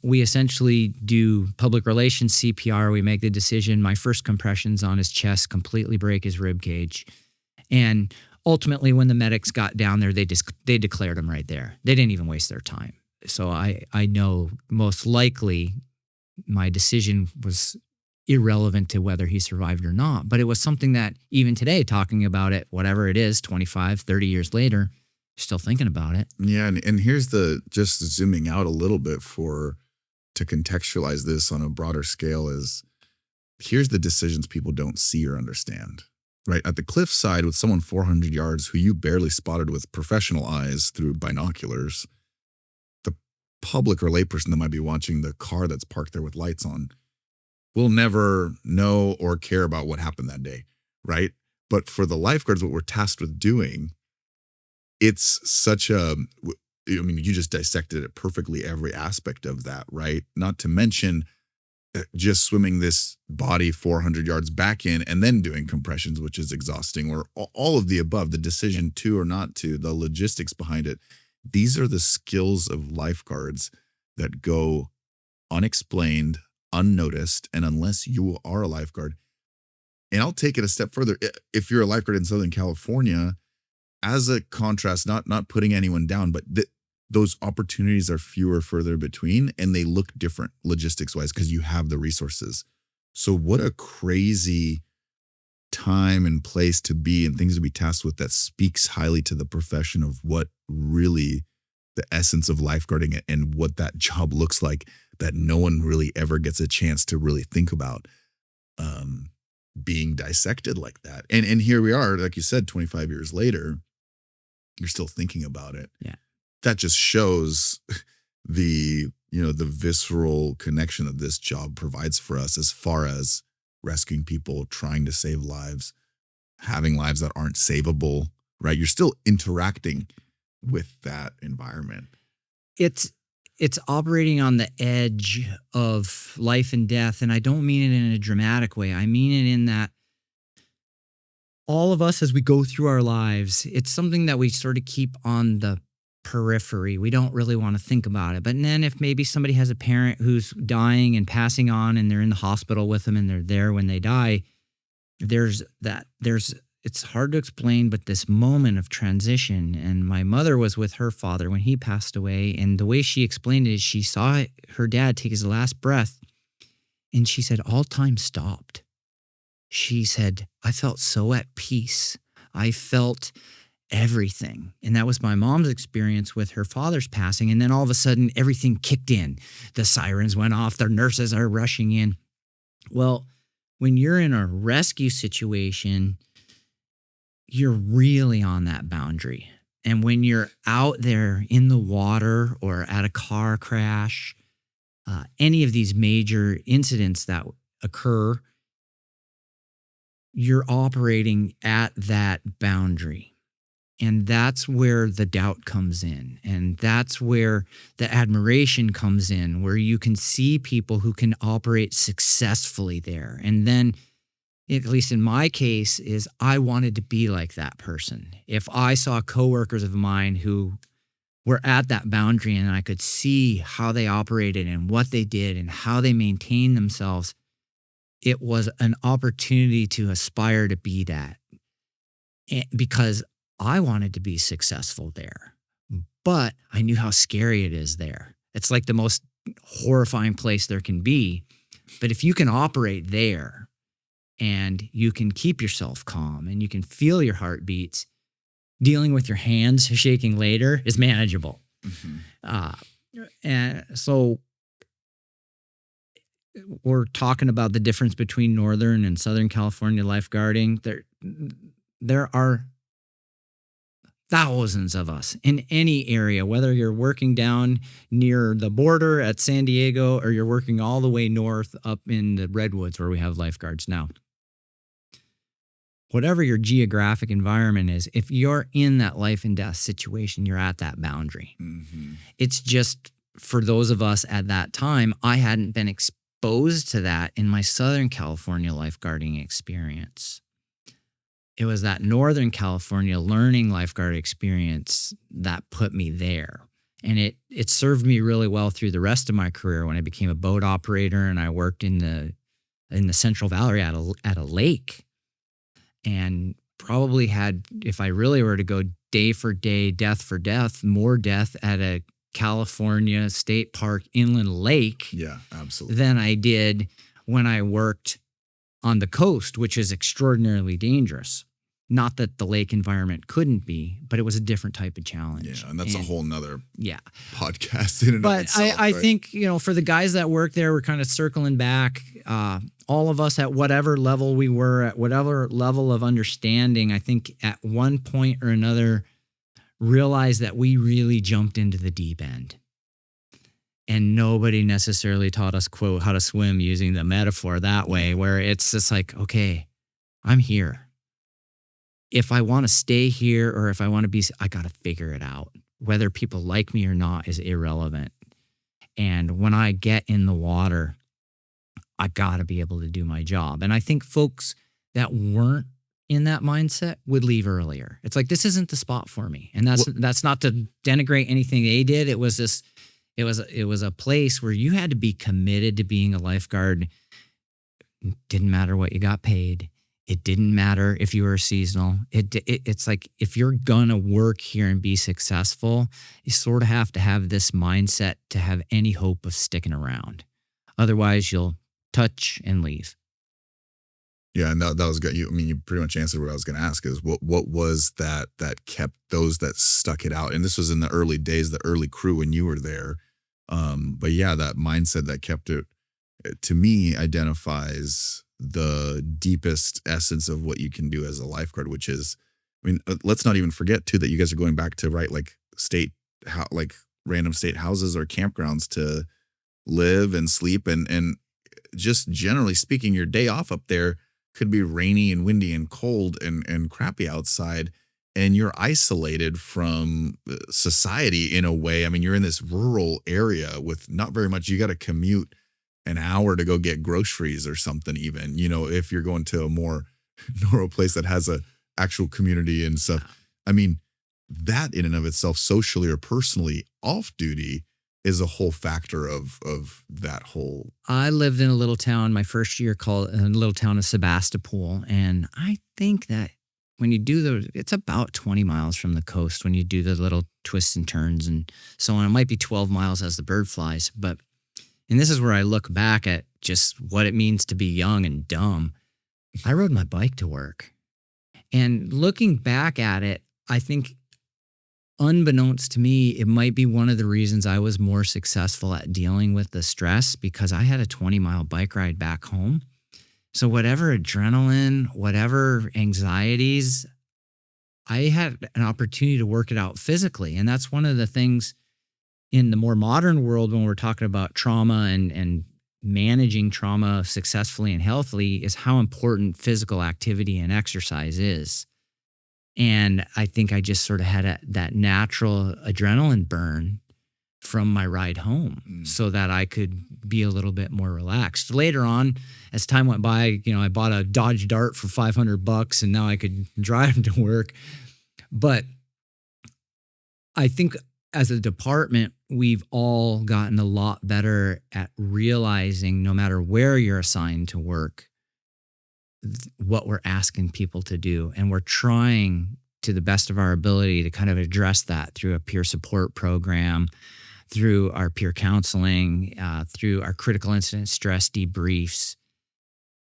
We essentially do public relations CPR. We make the decision. My first compressions on his chest completely break his rib cage. And ultimately, when the medics got down there, they declared him right there. They didn't even waste their time. So I know most likely my decision was irrelevant to whether he survived or not. But it was something that even today, talking about it, whatever it is, 25, 30 years later, you're still thinking about it. Yeah. And here's just zooming out a little bit to contextualize this on a broader scale is here's the decisions people don't see or understand. Right at the cliffside with someone 400 yards who you barely spotted with professional eyes through binoculars, public or layperson that might be watching the car that's parked there with lights on will never know or care about what happened that day, right? But for the lifeguards, what we're tasked with doing, it's such you just dissected it perfectly, every aspect of that, right? Not to mention just swimming this body 400 yards back in and then doing compressions, which is exhausting, or all of the above, the decision to or not to, the logistics behind it. These are the skills of lifeguards that go unexplained, unnoticed, and unless you are a lifeguard. And I'll take it a step further. If you're a lifeguard in Southern California, as a contrast, not putting anyone down, but those opportunities are fewer further between, and they look different logistics-wise because you have the resources. So what a crazy time and place to be and things to be tasked with that speaks highly to the profession of what really the essence of lifeguarding and what that job looks like that no one really ever gets a chance to really think about being dissected like that. And here we are, like you said, 25 years later, you're still thinking about it. Yeah. That just shows the visceral connection that this job provides for us as far as rescuing people, trying to save lives, having lives that aren't savable, right? You're still interacting with that environment. It's operating on the edge of life and death. And I don't mean it in a dramatic way. I mean it in that all of us, as we go through our lives, it's something that we sort of keep on the periphery. We don't really want to think about it. But then if maybe somebody has a parent who's dying and passing on and they're in the hospital with them and they're there when they die, it's hard to explain, but this moment of transition. And my mother was with her father when he passed away. And the way she explained it is she saw her dad take his last breath. And she said, all time stopped. She said, I felt so at peace. I felt everything. And that was my mom's experience with her father's passing. And then all of a sudden, everything kicked in. The sirens went off. The nurses are rushing in. Well, when you're in a rescue situation, you're really on that boundary. And when you're out there in the water or at a car crash, any of these major incidents that occur, you're operating at that boundary. And that's where the doubt comes in. And that's where the admiration comes in, where you can see people who can operate successfully there. And then, at least in my case, is I wanted to be like that person. If I saw coworkers of mine who were at that boundary and I could see how they operated and what they did and how they maintained themselves, it was an opportunity to aspire to be that. Because I wanted to be successful there, but I knew how scary it is there. It's like the most horrifying place there can be. But if you can operate there and you can keep yourself calm and you can feel your heartbeats, dealing with your hands shaking later is manageable. And so we're talking about the difference between Northern and Southern California lifeguarding. There are thousands of us in any area, whether you're working down near the border at San Diego or you're working all the way north up in the Redwoods where we have lifeguards now. Whatever your geographic environment is, if you're in that life and death situation, you're at that boundary. It's just for those of us at that time, I hadn't been exposed to that in my Southern California lifeguarding experience. It was that Northern California learning lifeguard experience that put me there. And it served me really well through the rest of my career when I became a boat operator and I worked in the Central Valley at a lake, and probably had, if I really were to go day for day, death for death, more death at a California state park inland lake than I did when I worked on the coast, which is extraordinarily dangerous. Not that the lake environment couldn't be, but it was a different type of challenge. Yeah, and that's a whole nother podcast in and of itself. But I think, for the guys that work there, we're kind of circling back. All of us at whatever level we were, at whatever level of understanding, I think at one point or another realized that we really jumped into the deep end. And nobody necessarily taught us, quote, how to swim using the metaphor that way, where it's just like, okay, I'm here. If I want to stay here or if I want to be, I got to figure it out. Whether people like me or not is irrelevant. And when I get in the water, I got to be able to do my job. And I think folks that weren't in that mindset would leave earlier. It's like, this isn't the spot for me. And that's not to denigrate anything they did. It was this. It was a place where you had to be committed to being a lifeguard. It didn't matter what you got paid. It didn't matter if you were seasonal. It's like, if you're going to work here and be successful, you sort of have to have this mindset to have any hope of sticking around. Otherwise, you'll touch and leave. Yeah, and that was good. You pretty much answered what I was going to ask, is what was that kept those that stuck it out? And this was in the early days, the early crew when you were there. But yeah, that mindset that kept it, to me, identifies the deepest essence of what you can do as a lifeguard, which is, let's not even forget too that you guys are going back to random state houses or campgrounds to live and sleep, and just generally speaking, your day off up there could be rainy and windy and cold and crappy outside, and you're isolated from society in a way. You're in this rural area with not very much. You got to commute an hour to go get groceries or something, even, if you're going to a more rural place that has a actual community and stuff. That in and of itself, socially or personally, off duty is a whole factor of that whole. I lived in a little town my first year called a little town of Sebastopol. And I think that when you do it's about 20 miles from the coast when you do the little twists and turns and so on. It might be 12 miles as the bird flies, and this is where I look back at just what it means to be young and dumb. I rode my bike to work. And looking back at it, I think unbeknownst to me, it might be one of the reasons I was more successful at dealing with the stress, because I had a 20-mile bike ride back home. So whatever adrenaline, whatever anxieties, I had an opportunity to work it out physically. And that's one of the things in the more modern world when we're talking about trauma and managing trauma successfully and healthily, is how important physical activity and exercise is. And I think I just sort of had that natural adrenaline burn from my ride home so that I could be a little bit more relaxed. Later on, as time went by, I bought a Dodge Dart for $500 and now I could drive to work. But I think as a department, we've all gotten a lot better at realizing no matter where you're assigned to work, what we're asking people to do. And we're trying to the best of our ability to kind of address that through a peer support program, through our peer counseling, through our critical incident stress debriefs.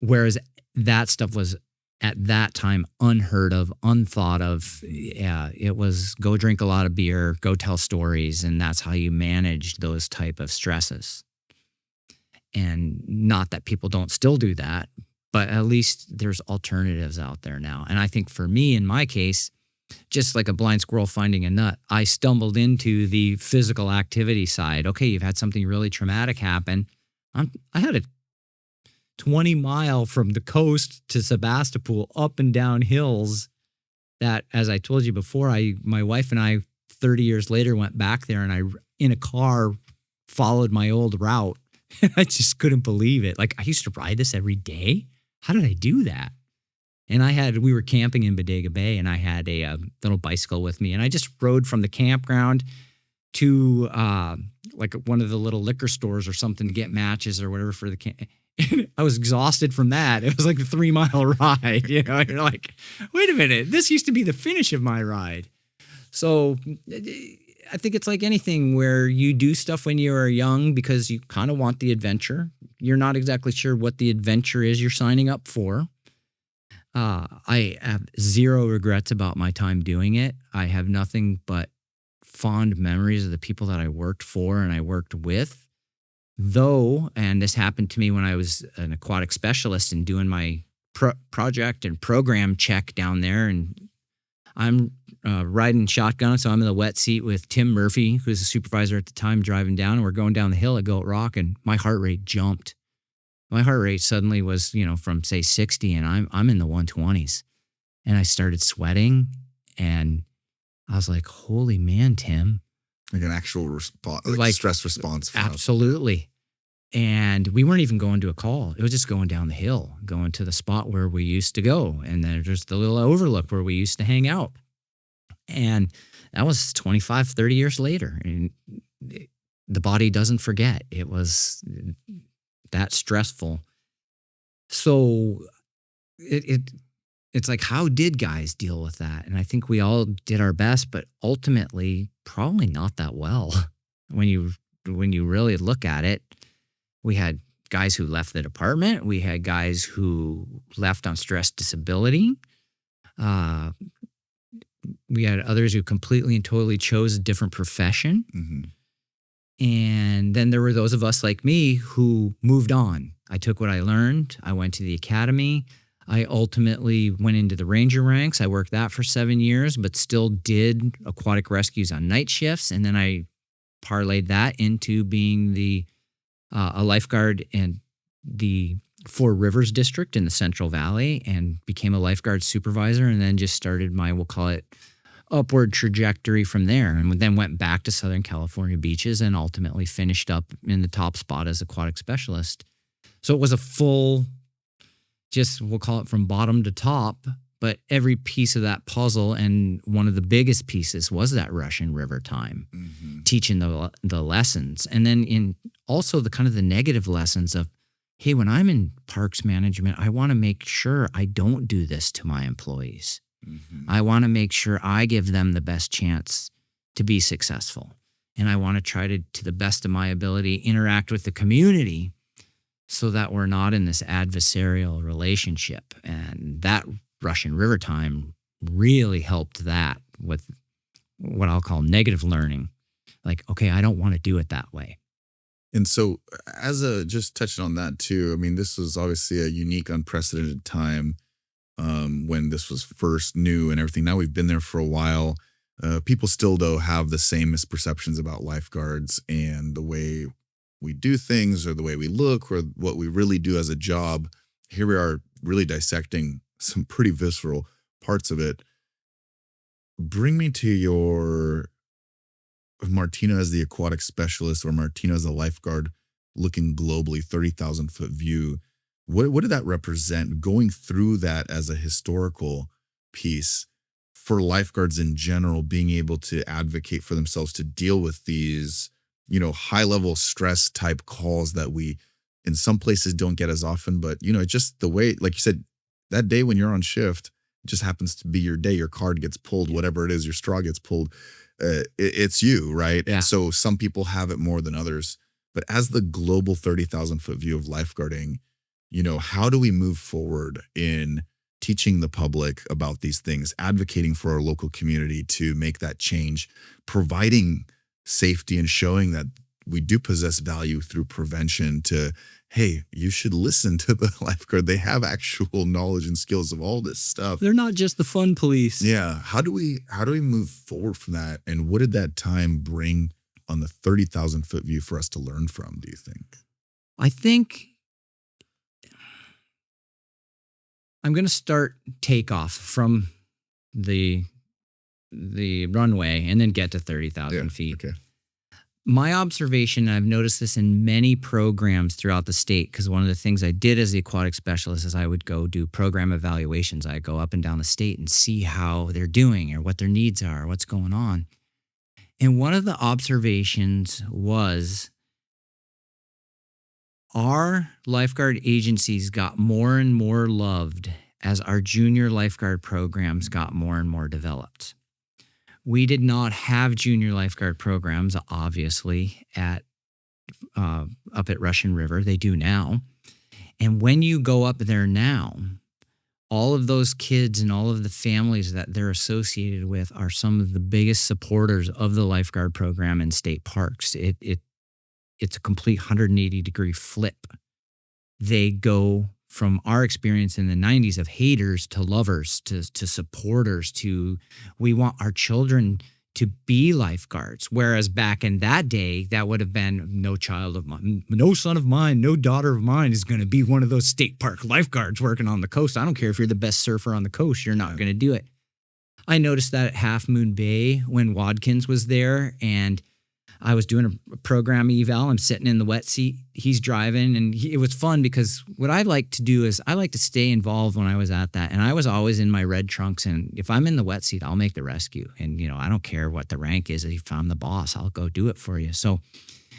Whereas that stuff was at that time unheard of, unthought of. Yeah, it was go drink a lot of beer, go tell stories, and that's how you managed those type of stresses. And not that people don't still do that, but at least there's alternatives out there now. And I think for me, in my case, just like a blind squirrel finding a nut, I stumbled into the physical activity side. Okay, you've had something really traumatic happen. I had a 20-mile from the coast to Sebastopol up and down hills that, as I told you before, my wife and I 30 years later went back there and I, in a car, followed my old route. I just couldn't believe it. Like, I used to ride this every day. How did I do that? And we were camping in Bodega Bay and I had a little bicycle with me and I just rode from the campground to like one of the little liquor stores or something to get matches or whatever for the camp. I was exhausted from that. It was like a 3-mile ride. You're like, wait a minute, this used to be the finish of my ride. So I think it's like anything where you do stuff when you are young because you kind of want the adventure. You're not exactly sure what the adventure is you're signing up for. I have zero regrets about my time doing it. I have nothing but fond memories of the people that I worked for and I worked with. Though, and this happened to me when I was an aquatic specialist and doing my project and program check down there, and I'm riding shotgun, so I'm in the wet seat with Tim Murphy, who's the supervisor at the time, driving down, and we're going down the hill at Goat Rock, and my heart rate jumped. My heart rate suddenly was, from say 60, and I'm in the 120s, and I started sweating, and I was like, "Holy man, Tim!" Like an actual response, like stress response. Absolutely. And we weren't even going to a call. It was just going down the hill, going to the spot where we used to go. And then there's the little overlook where we used to hang out. And that was 25, 30 years later. And the body doesn't forget. It was that stressful. So it's like, how did guys deal with that? And I think we all did our best, but ultimately probably not that well. When you really look at it, we had guys who left the department. We had guys who left on stress disability. We had others who completely and totally chose a different profession. Mm-hmm. And then there were those of us like me who moved on. I took what I learned. I went to the academy. I ultimately went into the ranger ranks. I worked that for 7 years, but still did aquatic rescues on night shifts. And then I parlayed that into being a lifeguard in the Four Rivers district in the Central Valley and became a lifeguard supervisor, and then just started my, we'll call it, upward trajectory from there. And then went back to Southern California beaches and ultimately finished up in the top spot as aquatic specialist. So it was a full, just we'll call it from bottom to top, but every piece of that puzzle, and one of the biggest pieces was that Russian River time, mm-hmm. teaching the lessons. And then in also the kind of the negative lessons of, hey, when I'm in parks management, I want to make sure I don't do this to my employees. Mm-hmm. I want to make sure I give them the best chance to be successful. And I want to try to the best of my ability, interact with the community so that we're not in this adversarial relationship. And that Russian River time really helped that with what I'll call negative learning. Like, okay, I don't want to do it that way. And so just touching on that too, I mean, this was obviously a unique, unprecedented time when this was first new and everything. Now we've been there for a while. People still, though, have the same misperceptions about lifeguards and the way we do things or the way we look or what we really do as a job. Here we are really dissecting some pretty visceral parts of it. bring me to your Martino as the aquatic specialist or Martino as a lifeguard looking globally, 30,000-foot view. What did that represent going through that as a historical piece for lifeguards in general, being able to advocate for themselves to deal with these, high level stress type calls that we in some places don't get as often, but it's just the way, like you said, that day when you're on shift, it just happens to be your day, your card gets pulled, whatever it is, your straw gets pulled. It's you, right? Yeah. And so some people have it more than others. But as the global 30,000-foot view of lifeguarding, how do we move forward in teaching the public about these things, advocating for our local community to make that change, providing safety and showing that we do possess value through prevention to, hey, you should listen to the lifeguard. They have actual knowledge and skills of all this stuff. They're not just the fun police. Yeah. How do we move forward from that? And what did that time bring on the 30,000-foot view for us to learn from, do you think? I think I'm going to start takeoff from the runway and then get to 30,000 feet. Okay. My observation, and I've noticed this in many programs throughout the state, because one of the things I did as the aquatic specialist is I would go do program evaluations. I go up and down the state and see how they're doing or what their needs are, what's going on. And one of the observations was our lifeguard agencies got more and more loved as our junior lifeguard programs got more and more developed. We did not have junior lifeguard programs, obviously, up at Russian River. They do now. And when you go up there now, all of those kids and all of the families that they're associated with are some of the biggest supporters of the lifeguard program in state parks. It's a complete 180-degree flip. They go from our experience in the 90s of haters to lovers to supporters to we want our children to be lifeguards. Whereas back in that day, that would have been no child of mine, no son of mine, no daughter of mine is going to be one of those state park lifeguards working on the coast. I don't care if you're the best surfer on the coast, you're not going to do it. I noticed that at Half Moon Bay when Wadkins was there and I was doing a program eval. I'm sitting in the wet seat. He's driving, and it was fun because what I like to do is I like to stay involved when I was at that. And I was always in my red trunks. And if I'm in the wet seat, I'll make the rescue. And, I don't care what the rank is. If I'm the boss, I'll go do it for you. So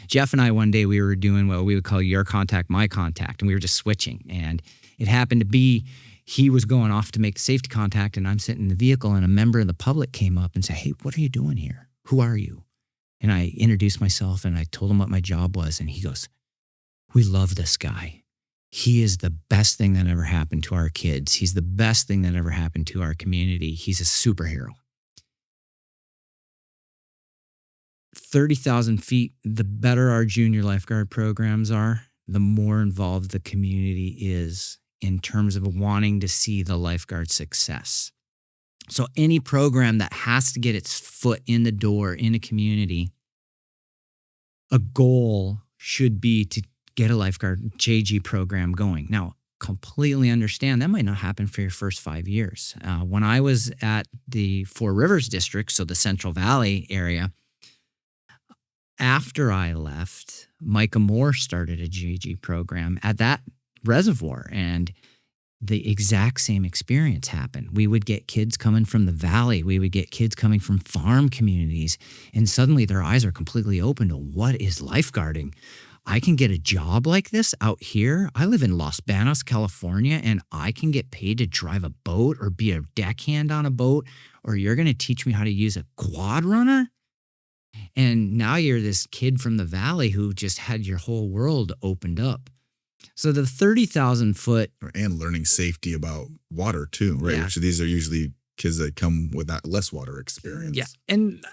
Jeff and I, one day, we were doing what we would call your contact, my contact. And we were just switching. And it happened to be he was going off to make the safety contact, and I'm sitting in the vehicle, and a member of the public came up and said, "Hey, what are you doing here? Who are you?" And I introduced myself and I told him what my job was. And he goes, "We love this guy. He is the best thing that ever happened to our kids. He's the best thing that ever happened to our community. He's a superhero." 30,000 feet, the better our junior lifeguard programs are, the more involved the community is in terms of wanting to see the lifeguard success. So any program that has to get its foot in the door in a community, a goal should be to get a lifeguard JG program going. Now, completely understand that might not happen for your first 5 years. When I was at the Four Rivers District, so the Central Valley area, after I left, Micah Moore started a JG program at that reservoir, and the exact same experience happened. We would get kids coming from the valley. We would get kids coming from farm communities. And suddenly their eyes are completely open to what is lifeguarding. I can get a job like this out here. I live in Los Banos, California, and I can get paid to drive a boat or be a deckhand on a boat, or you're going to teach me how to use a quad runner? And now you're this kid from the valley who just had your whole world opened up. So the 30,000 foot. And learning safety about water too, right? Yeah. Which these are usually kids that come with that less water experience. Yeah. And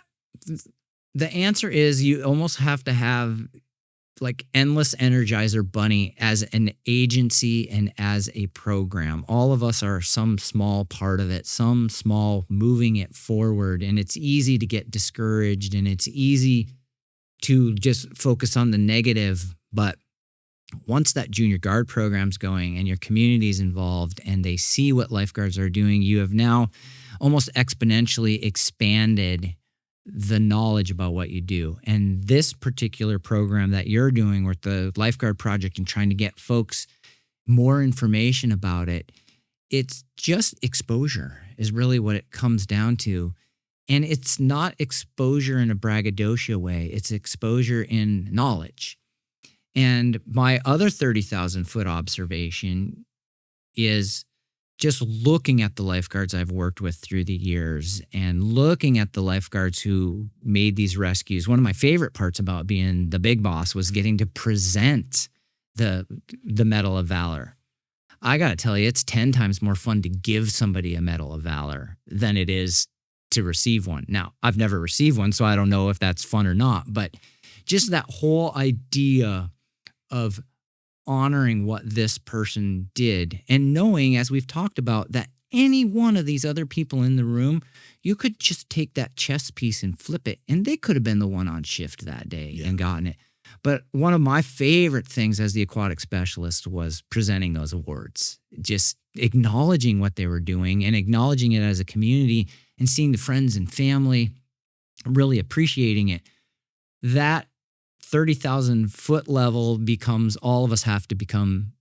the answer is you almost have to have like endless Energizer Bunny as an agency and as a program. All of us are some small part of it, some small moving it forward. And it's easy to get discouraged and it's easy to just focus on the negative. But once that junior guard program's going and your community's involved and they see what lifeguards are doing, you have now almost exponentially expanded the knowledge about what you do. And this particular program that you're doing with the Lifeguard Project and trying to get folks more information about it, it's just exposure is really what it comes down to. And it's not exposure in a braggadocio way. It's exposure in knowledge. And my other 30,000 foot observation is just looking at the lifeguards I've worked with through the years and looking at the lifeguards who made these rescues. One of my favorite parts about being the big boss was getting to present the Medal of Valor. I got to tell you, it's 10 times more fun to give somebody a Medal of Valor than it is to receive one. Now, I've never received one, so I don't know if that's fun or not, but just that whole idea of honoring what this person did and knowing, as we've talked about, that any one of these other people in the room, you could just take that chess piece and flip it, and they could have been the one on shift that day and gotten it. But one of my favorite things as the aquatic specialist was presenting those awards, just acknowledging what they were doing and acknowledging it as a community and seeing the friends and family really appreciating it. That 30,000 foot level becomes all of us have to become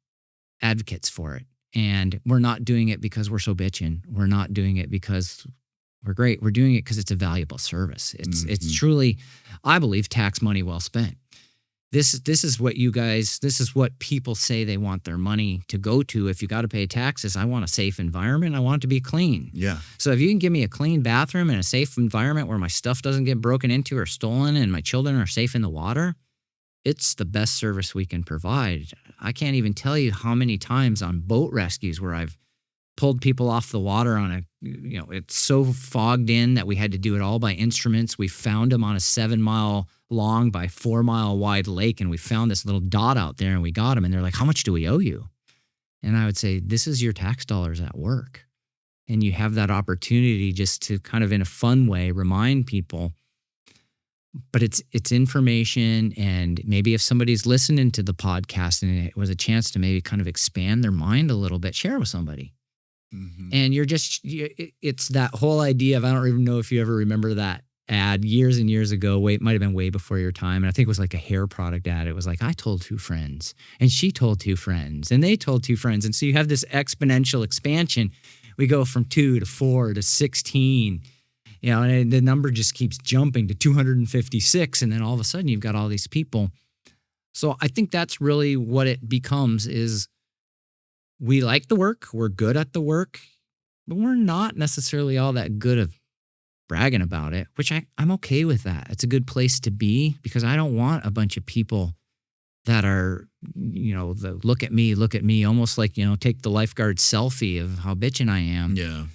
advocates for it. And we're not doing it because we're so bitching. We're not doing it because we're great. We're doing it because it's a valuable service. It's truly, I believe, tax money well spent. This is what people say they want their money to go to. If you got to pay taxes, I want a safe environment. I want it to be clean. Yeah. So if you can give me a clean bathroom and a safe environment where my stuff doesn't get broken into or stolen and my children are safe in the water, it's the best service we can provide. I can't even tell you how many times on boat rescues where I've pulled people off the water on it's so fogged in that we had to do it all by instruments. We found them on a 7-mile long by 4-mile wide lake, and we found this little dot out there, and we got them, and they're like, how much do we owe you? And I would say, this is your tax dollars at work. And you have that opportunity just to kind of in a fun way remind people. But it's information, and maybe if somebody's listening to the podcast and it was a chance to maybe kind of expand their mind a little bit, share it with somebody. Mm-hmm. And it's that whole idea of, I don't even know if you ever remember that ad years and years ago. It might have been way before your time. And I think it was like a hair product ad. It was like, I told 2 friends and she told 2 friends and they told 2 friends. And so you have this exponential expansion. We go from 2 to 4 to 16, and the number just keeps jumping to 256. And then all of a sudden you've got all these people. So I think that's really what it becomes is we like the work, we're good at the work, but we're not necessarily all that good at bragging about it, which I'm okay with that. It's a good place to be because I don't want a bunch of people that are, the look at me, almost like, take the lifeguard selfie of how bitching I am. Yeah.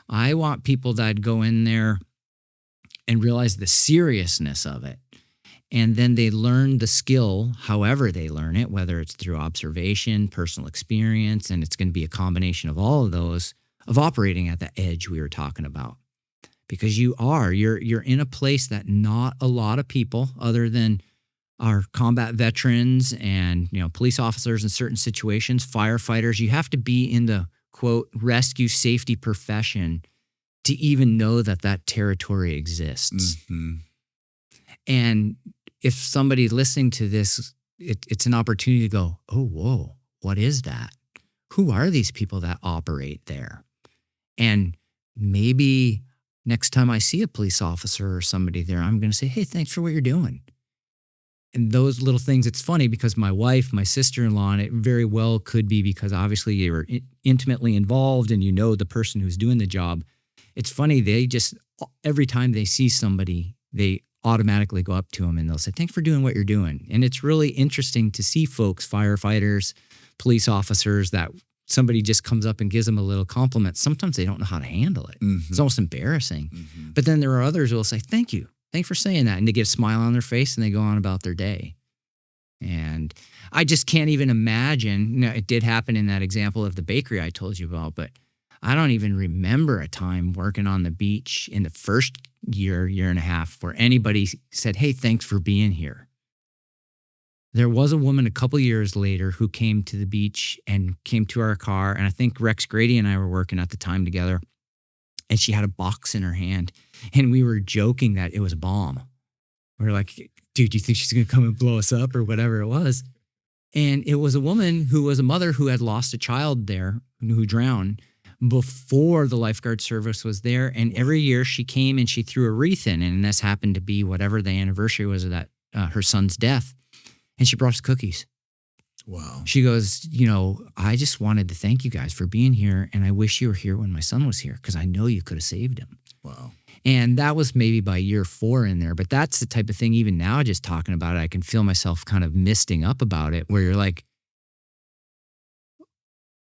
I want people that go in there and realize the seriousness of it. And then they learn the skill, however they learn it, whether it's through observation, personal experience, and it's going to be a combination of all of those, of operating at the edge we were talking about. Because you're in a place that not a lot of people, other than our combat veterans and police officers in certain situations, firefighters, you have to be in the, quote, rescue safety profession to even know that territory exists. Mm-hmm. And if somebody listening to this, it's an opportunity to go, oh, whoa, what is that? Who are these people that operate there? And maybe next time I see a police officer or somebody there, I'm going to say, hey, thanks for what you're doing. And those little things, it's funny because my wife, my sister-in-law, and it very well could be because obviously you were intimately involved and the person who's doing the job. It's funny, they just, every time they see somebody, they automatically go up to them and they'll say, thanks for doing what you're doing. And it's really interesting to see folks, firefighters, police officers, that somebody just comes up and gives them a little compliment. Sometimes they don't know how to handle it. Mm-hmm. It's almost embarrassing. Mm-hmm. But then there are others who will say, thank you. Thanks for saying that. And they get a smile on their face and they go on about their day. And I just can't even imagine. It did happen in that example of the bakery I told you about, but I don't even remember a time working on the beach in the first year and a half where anybody said, hey, thanks for being here. There was a woman a couple years later who came to the beach and came to our car. And I think Rex Grady and I were working at the time together. and she had a box in her hand, and we were joking that it was a bomb. We were like, dude, do you think she's going to come and blow us up or whatever it was? And it was a woman who was a mother who had lost a child there who drowned before the lifeguard service was there. And every year she came and she threw a wreath in, and this happened to be whatever the anniversary was of that her son's death. And she brought us cookies. Wow. She goes, you know, I just wanted to thank you guys for being here. And I wish you were here when my son was here because I know you could have saved him. Wow. And that was maybe by year 4 in there. But that's the type of thing, even now, just talking about it, I can feel myself kind of misting up about it, where you're like,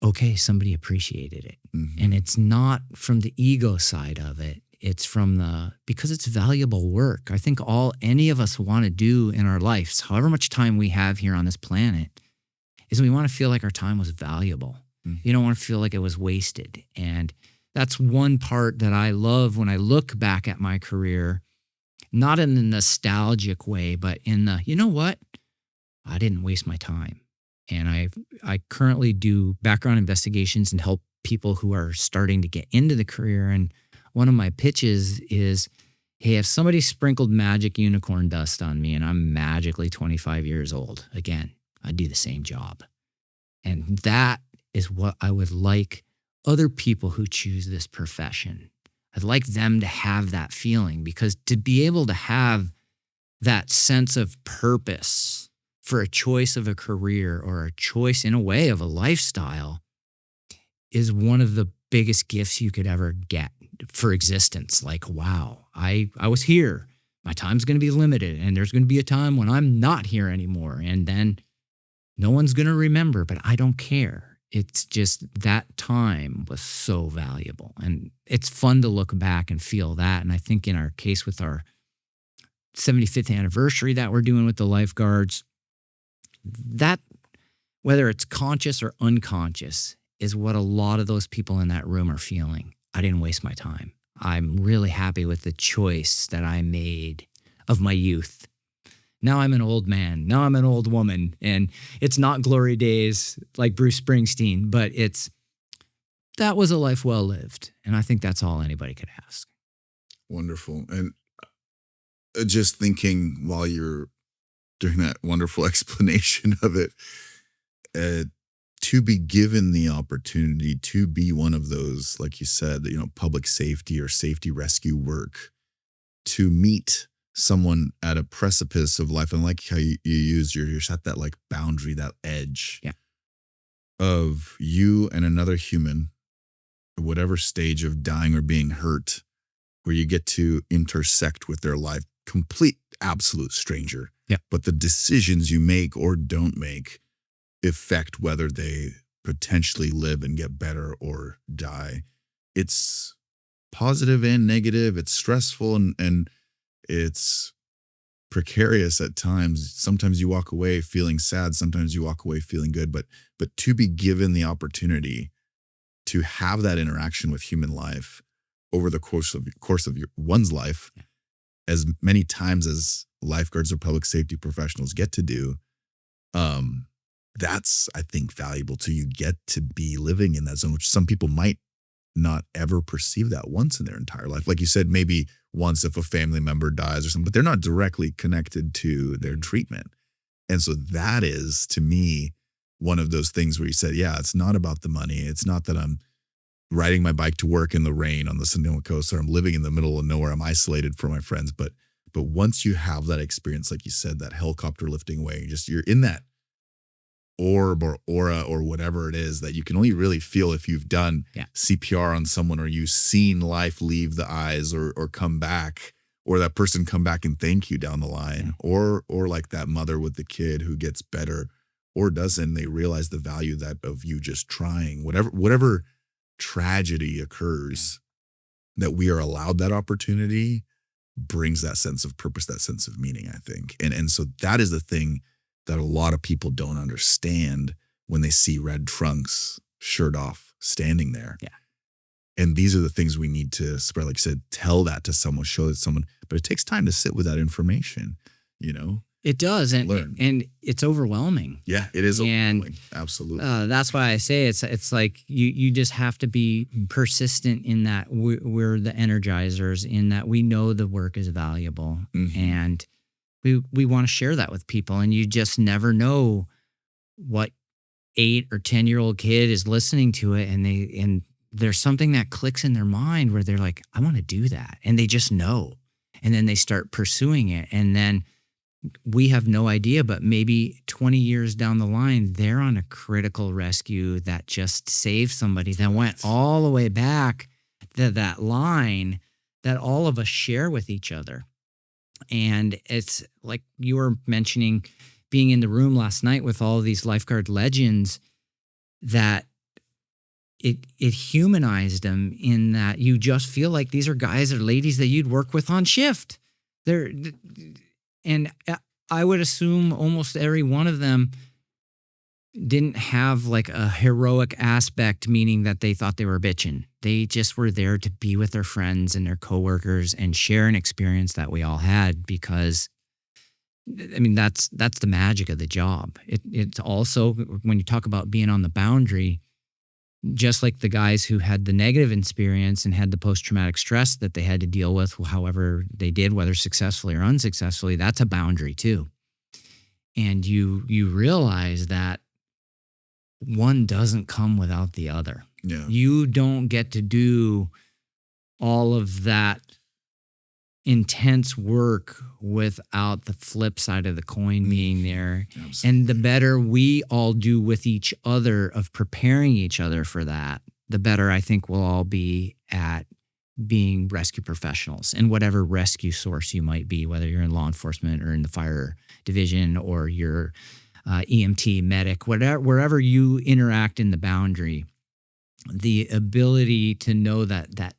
okay, somebody appreciated it. Mm-hmm. And it's not from the ego side of it. It's from because it's valuable work. I think any of us want to do in our lives, however much time we have here on this planet, is we want to feel like our time was valuable. Mm-hmm. You don't want to feel like it was wasted. And that's one part that I love when I look back at my career, not in the nostalgic way, but in the, you know what? I didn't waste my time. And I currently do background investigations and help people who are starting to get into the career. And one of my pitches is, hey, if somebody sprinkled magic unicorn dust on me and I'm magically 25 years old, again, I'd do the same job. And that is what I would like other people who choose this profession. I'd like them to have that feeling, because to be able to have that sense of purpose for a choice of a career or a choice in a way of a lifestyle is one of the biggest gifts you could ever get for existence. Like, wow, I was here. My time's going to be limited, and there's going to be a time when I'm not here anymore. And then no one's going to remember, but I don't care. It's just that time was so valuable. And it's fun to look back and feel that. And I think in our case with our 75th anniversary that we're doing with the Lifeguards, that, whether it's conscious or unconscious, is what a lot of those people in that room are feeling. I didn't waste my time. I'm really happy with the choice that I made of my youth. Now I'm an old man. Now I'm an old woman. And it's not glory days like Bruce Springsteen, but that was a life well lived. And I think that's all anybody could ask. Wonderful. And just thinking while you're doing that wonderful explanation of it, to be given the opportunity to be one of those, like you said, public safety or safety rescue work, to meet someone at a precipice of life, and like how you used you're at that like boundary, that edge of you and another human, whatever stage of dying or being hurt, where you get to intersect with their life, complete, absolute stranger. Yeah. But the decisions you make or don't make affect whether they potentially live and get better or die. It's positive and negative. It's stressful and it's precarious at times. Sometimes you walk away feeling sad. Sometimes you walk away feeling good. But to be given the opportunity to have that interaction with human life over the course of one's life, as many times as lifeguards or public safety professionals get to do, that's, I think, valuable to you. Get to be living in that zone, which some people might not ever perceive that once in their entire life. Like you said, maybe once if a family member dies or something, but they're not directly connected to their treatment. And so that is, to me, one of those things where you said, yeah, it's not about the money. It's not that I'm riding my bike to work in the rain on the Sonoma coast, or I'm living in the middle of nowhere. I'm isolated from my friends. But once you have that experience, like you said, that helicopter lifting away, you're in that orb or aura or whatever it is that you can only really feel if you've done CPR on someone, or you've seen life leave the eyes or come back, or that person come back and thank you down the line, or like that mother with the kid who gets better or doesn't. They realize the value of you just trying. Whatever tragedy occurs, that we are allowed that opportunity brings that sense of purpose, that sense of meaning, I think. And so that is the thing that a lot of people don't understand when they see red trunks, shirt off, standing there. Yeah. And these are the things we need to spread. Like you said, tell that to someone, show that someone, but it takes time to sit with that information, It does, learn. and it's overwhelming. Yeah, it is And overwhelming. Absolutely. that's why I say it's like you just have to be persistent in that we're the energizers, in that we know the work is valuable, and we want to share that with people. And you just never know what 8 or 10-year-old kid is listening to it, and there's something that clicks in their mind where they're like, I want to do that, and they just know, and then they start pursuing it, and then we have no idea, but maybe 20 years down the line, they're on a critical rescue that just saved somebody that went all the way back to that line that all of us share with each other. And it's like you were mentioning, being in the room last night with all of these lifeguard legends, that it humanized them, in that you just feel like these are guys or ladies that you'd work with on shift. And I would assume almost every one of them didn't have like a heroic aspect, meaning that they thought they were bitching. They just were there to be with their friends and their coworkers and share an experience that we all had, because I mean, that's the magic of the job. It's also, when you talk about being on the boundary, just like the guys who had the negative experience and had the post-traumatic stress that they had to deal with, however they did, whether successfully or unsuccessfully, that's a boundary too. And you realize that one doesn't come without the other. Yeah. You don't get to do all of that intense work without the flip side of the coin being there. Absolutely. And the better we all do with each other of preparing each other for that, the better I think we'll all be at being rescue professionals in whatever rescue source you might be, whether you're in law enforcement or in the fire division or you're EMT, medic, wherever you interact in the boundary. The ability to know that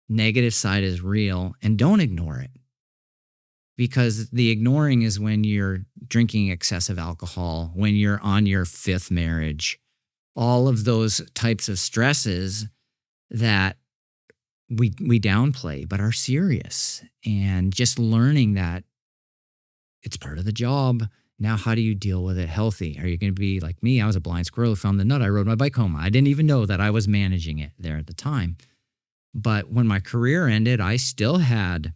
negative side is real, and don't ignore it, because the ignoring is when you're drinking excessive alcohol, when you're on your 5th marriage, all of those types of stresses that we downplay but are serious. And just learning that it's part of the job. Now, how do you deal with it healthy? Are you going to be like me? I was a blind squirrel who found the nut. I rode my bike home. I didn't even know that I was managing it there at the time. But when my career ended, I still had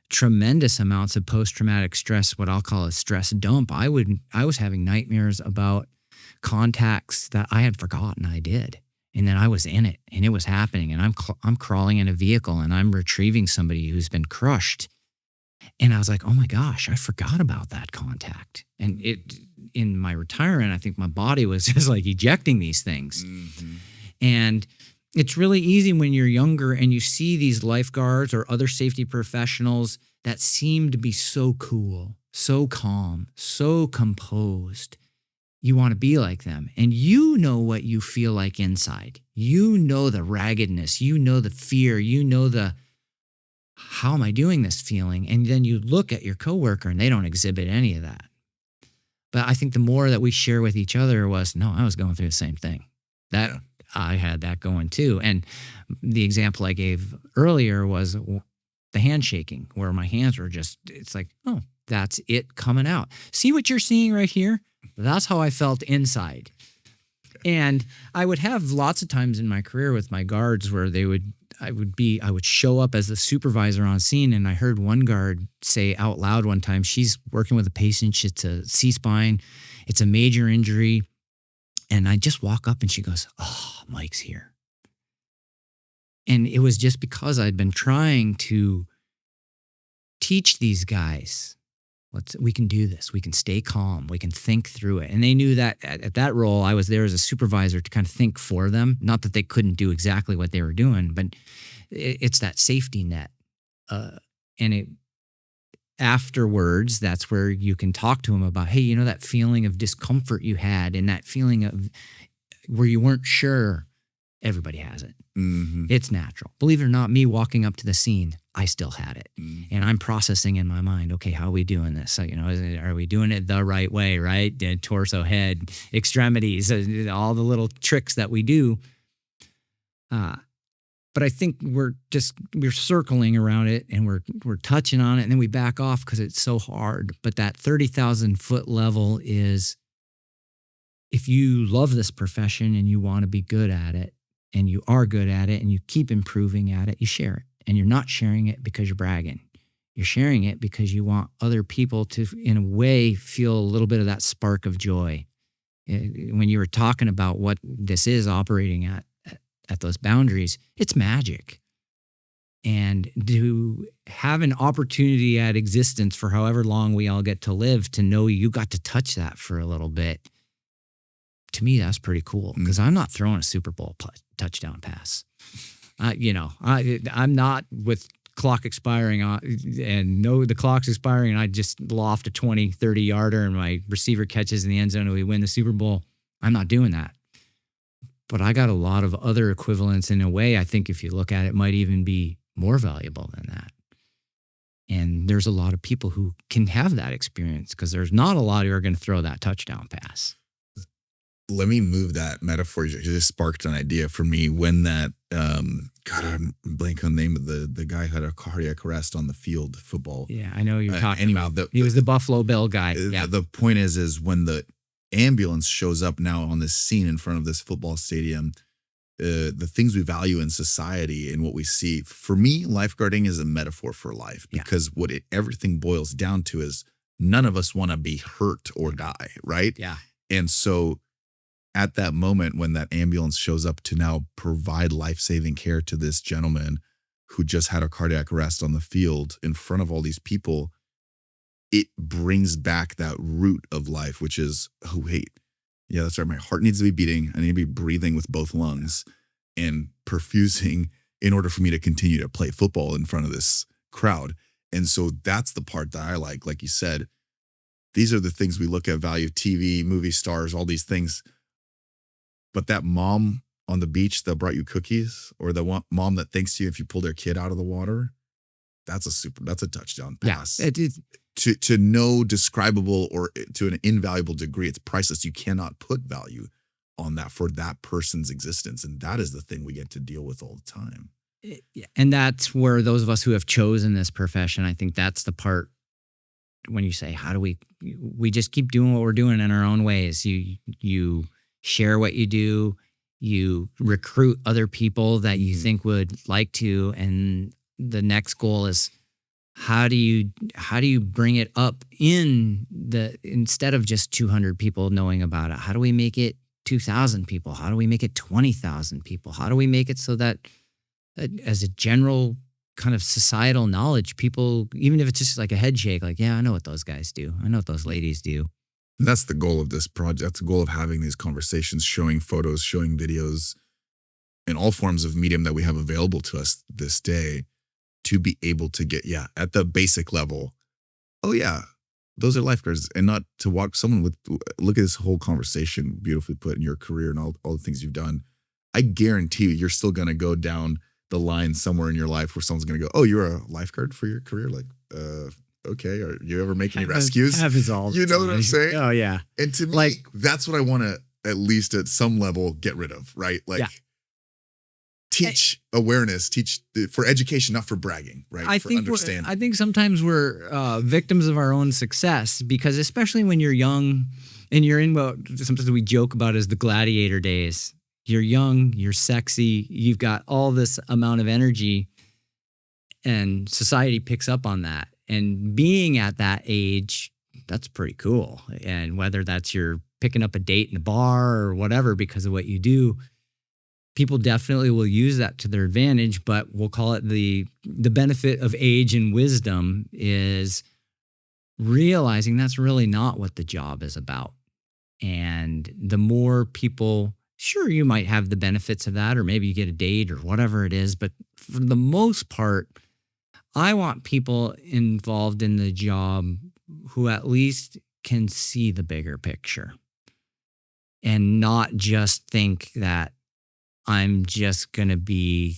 tremendous amounts of post-traumatic stress, what I'll call a stress dump. I was having nightmares about contacts that I had forgotten I did. And then I was in it, and it was happening, and I'm crawling in a vehicle, and I'm retrieving somebody who's been crushed. And I was like, oh my gosh, I forgot about that contact. And in my retirement, I think my body was just like ejecting these things. Mm-hmm. And it's really easy when you're younger and you see these lifeguards or other safety professionals that seem to be so cool, so calm, so composed. You want to be like them. And you know what you feel like inside. You know the raggedness. You know the fear. You know the, how am I doing this feeling? And then you look at your coworker and they don't exhibit any of that. But I think the more that we share with each other was, no, I was going through the same thing. I had that going too. And the example I gave earlier was the handshaking, where my hands were just, it's like, oh, that's it coming out. See what you're seeing right here? That's how I felt inside. And I would have lots of times in my career with my guards where I would show up as the supervisor on scene, and I heard one guard say out loud one time, she's working with a patient, it's a C-spine, it's a major injury. And I just walk up and she goes, oh, Mike's here. And it was just because I'd been trying to teach these guys, we can do this. We can stay calm. We can think through it. And they knew that at that role, I was there as a supervisor to kind of think for them. Not that they couldn't do exactly what they were doing, but it's that safety net. Afterwards, that's where you can talk to them about, hey, you know, that feeling of discomfort you had and that feeling of where you weren't sure. Everybody has it. Mm-hmm. It's natural. Believe it or not, me walking up to the scene, I still had it. Mm-hmm. And I'm processing in my mind, okay, how are we doing this? So, are we doing it the right way, right? Torso, head, extremities, all the little tricks that we do. But I think we're circling around it and we're touching on it, and then we back off because it's so hard. But that 30,000 foot level is, if you love this profession and you want to be good at it, and you are good at it, and you keep improving at it, you share it. And you're not sharing it because you're bragging. You're sharing it because you want other people to, in a way, feel a little bit of that spark of joy. When you were talking about what this is operating at those boundaries, it's magic. And to have an opportunity at existence for however long we all get to live, to know you got to touch that for a little bit, to me, that's pretty cool, because I'm not throwing a Super Bowl touchdown pass. I'm not with clock expiring and know the clock's expiring and I just loft a 20, 30 yarder and my receiver catches in the end zone and we win the Super Bowl. I'm not doing that. But I got a lot of other equivalents in a way. I think if you look at it, might even be more valuable than that. And there's a lot of people who can have that experience, because there's not a lot who are going to throw that touchdown pass. Let me move that metaphor. It just sparked an idea for me when that, I'm blank on the name of the guy who had a cardiac arrest on the field, football. Yeah, I know you're talking about. He was the Buffalo Bill guy. Yeah. The point is when the ambulance shows up now on this scene in front of this football stadium, the things we value in society and what we see, for me, lifeguarding is a metaphor for life, because everything boils down to is none of us want to be hurt or die, right? Yeah. And so at that moment when that ambulance shows up to now provide life-saving care to this gentleman who just had a cardiac arrest on the field in front of all these people, it brings back that root of life, which is, oh, wait, yeah, that's right. My heart needs to be beating. I need to be breathing with both lungs and perfusing in order for me to continue to play football in front of this crowd. And so that's the part that I like you said, these are the things we look at, value TV, movie stars, all these things. But that mom on the beach that brought you cookies, or the mom that thanks you if you pull their kid out of the water, that's a touchdown pass. Yeah, to no describable or to an invaluable degree, it's priceless. You cannot put value on that for that person's existence. And that is the thing we get to deal with all the time. And that's where those of us who have chosen this profession, I think that's the part when you say, how do we just keep doing what we're doing in our own ways. You share what you do, you recruit other people that you think would like to. And the next goal is, how do you bring it up instead of just 200 people knowing about it? How do we make it 2,000 people? How do we make it 20,000 people? How do we make it so that as a general kind of societal knowledge, people, even if it's just like a head shake, like, yeah, I know what those guys do. I know what those ladies do. And that's the goal of this project. That's the goal of having these conversations, showing photos, showing videos, in all forms of medium that we have available to us this day, to be able to get, at the basic level, oh yeah, those are lifeguards. And not to walk someone with, look at this whole conversation beautifully put in your career and all the things you've done. I guarantee you're still going to go down the line somewhere in your life where someone's going to go, oh, you're a lifeguard for your career? Like, okay. Are you ever make any rescues? Happens all you know what I'm saying? Oh yeah. And to me, that's what I want to at least at some level get rid of, right? Like, teach awareness, teach for education, not for bragging, right? I think sometimes we're victims of our own success, because especially when you're young and you're in what sometimes we joke about as the gladiator days. You're young, you're sexy, you've got all this amount of energy, and society picks up on that. And being at that age, that's pretty cool. And whether that's you're picking up a date in a bar or whatever because of what you do, people definitely will use that to their advantage. But we'll call it the benefit of age and wisdom is realizing that's really not what the job is about. And the more people, sure, you might have the benefits of that, or maybe you get a date or whatever it is. But for the most part, I want people involved in the job who at least can see the bigger picture and not just think that I'm just going to be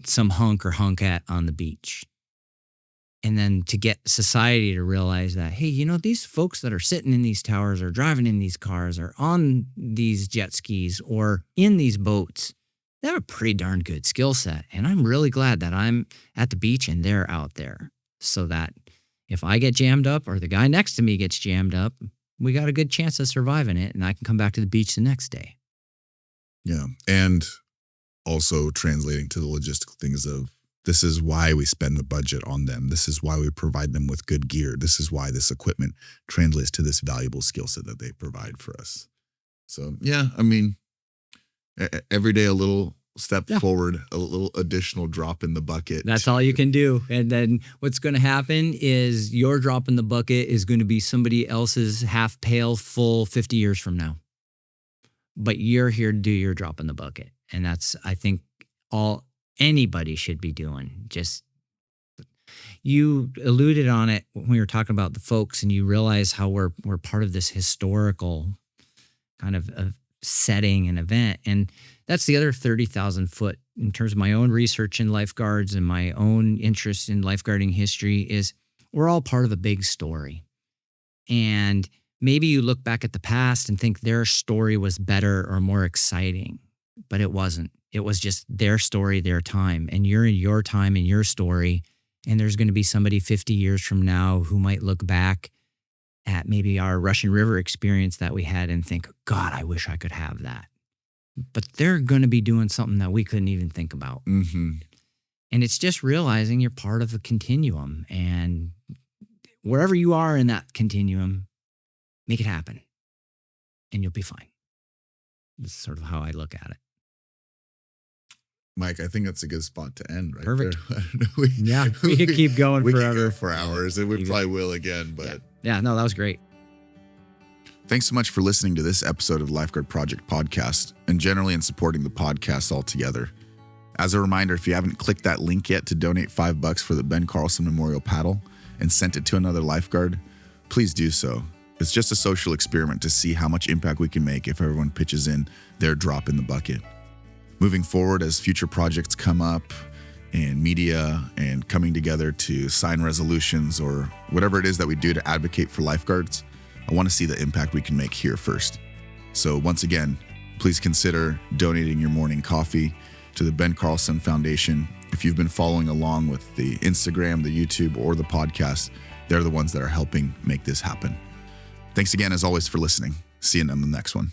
some hunk or hunkette on the beach. And then to get society to realize that, hey, these folks that are sitting in these towers or driving in these cars or on these jet skis or in these boats, they have a pretty darn good skill set. And I'm really glad that I'm at the beach and they're out there, so that if I get jammed up or the guy next to me gets jammed up, we got a good chance of surviving it, and I can come back to the beach the next day. Yeah. And also translating to the logistical things of, this is why we spend the budget on them. This is why we provide them with good gear. This is why this equipment translates to this valuable skill set that they provide for us. So, yeah, I mean, every day a little step forward, a little additional drop in the bucket. That's all you can do. And then what's going to happen is your drop in the bucket is going to be somebody else's half pail full 50 years from now. But you're here to do your drop in the bucket. And that's, I think, all anybody should be doing. Just, you alluded on it when we were talking about the folks, and you realize how we're part of this historical kind of setting and event. And that's the other 30,000 foot in terms of my own research in lifeguards and my own interest in lifeguarding history is we're all part of a big story. And maybe you look back at the past and think their story was better or more exciting, but it wasn't. It was just their story, their time. And you're in your time and your story. And there's going to be somebody 50 years from now who might look back at maybe our Russian River experience that we had and think, God, I wish I could have that. But they're going to be doing something that we couldn't even think about. Mm-hmm. And it's just realizing you're part of a continuum. And wherever you are in that continuum, make it happen. And you'll be fine. That's sort of how I look at it. Mike, I think that's a good spot to end right Perfect. there. We could keep going we forever. Could go for hours, and we probably will again. But yeah, no, that was great. Thanks so much for listening to this episode of Lifeguard Project Podcast, and generally in supporting the podcast altogether. As a reminder, if you haven't clicked that link yet to donate $5 for the Ben Carlson Memorial Paddle and sent it to another lifeguard, please do so. It's just a social experiment to see how much impact we can make if everyone pitches in their drop in the bucket. Moving forward, as future projects come up and media and coming together to sign resolutions or whatever it is that we do to advocate for lifeguards, I want to see the impact we can make here first. So once again, please consider donating your morning coffee to the Ben Carlson Foundation. If you've been following along with the Instagram, the YouTube, or the podcast, they're the ones that are helping make this happen. Thanks again, as always, for listening. See you in the next one.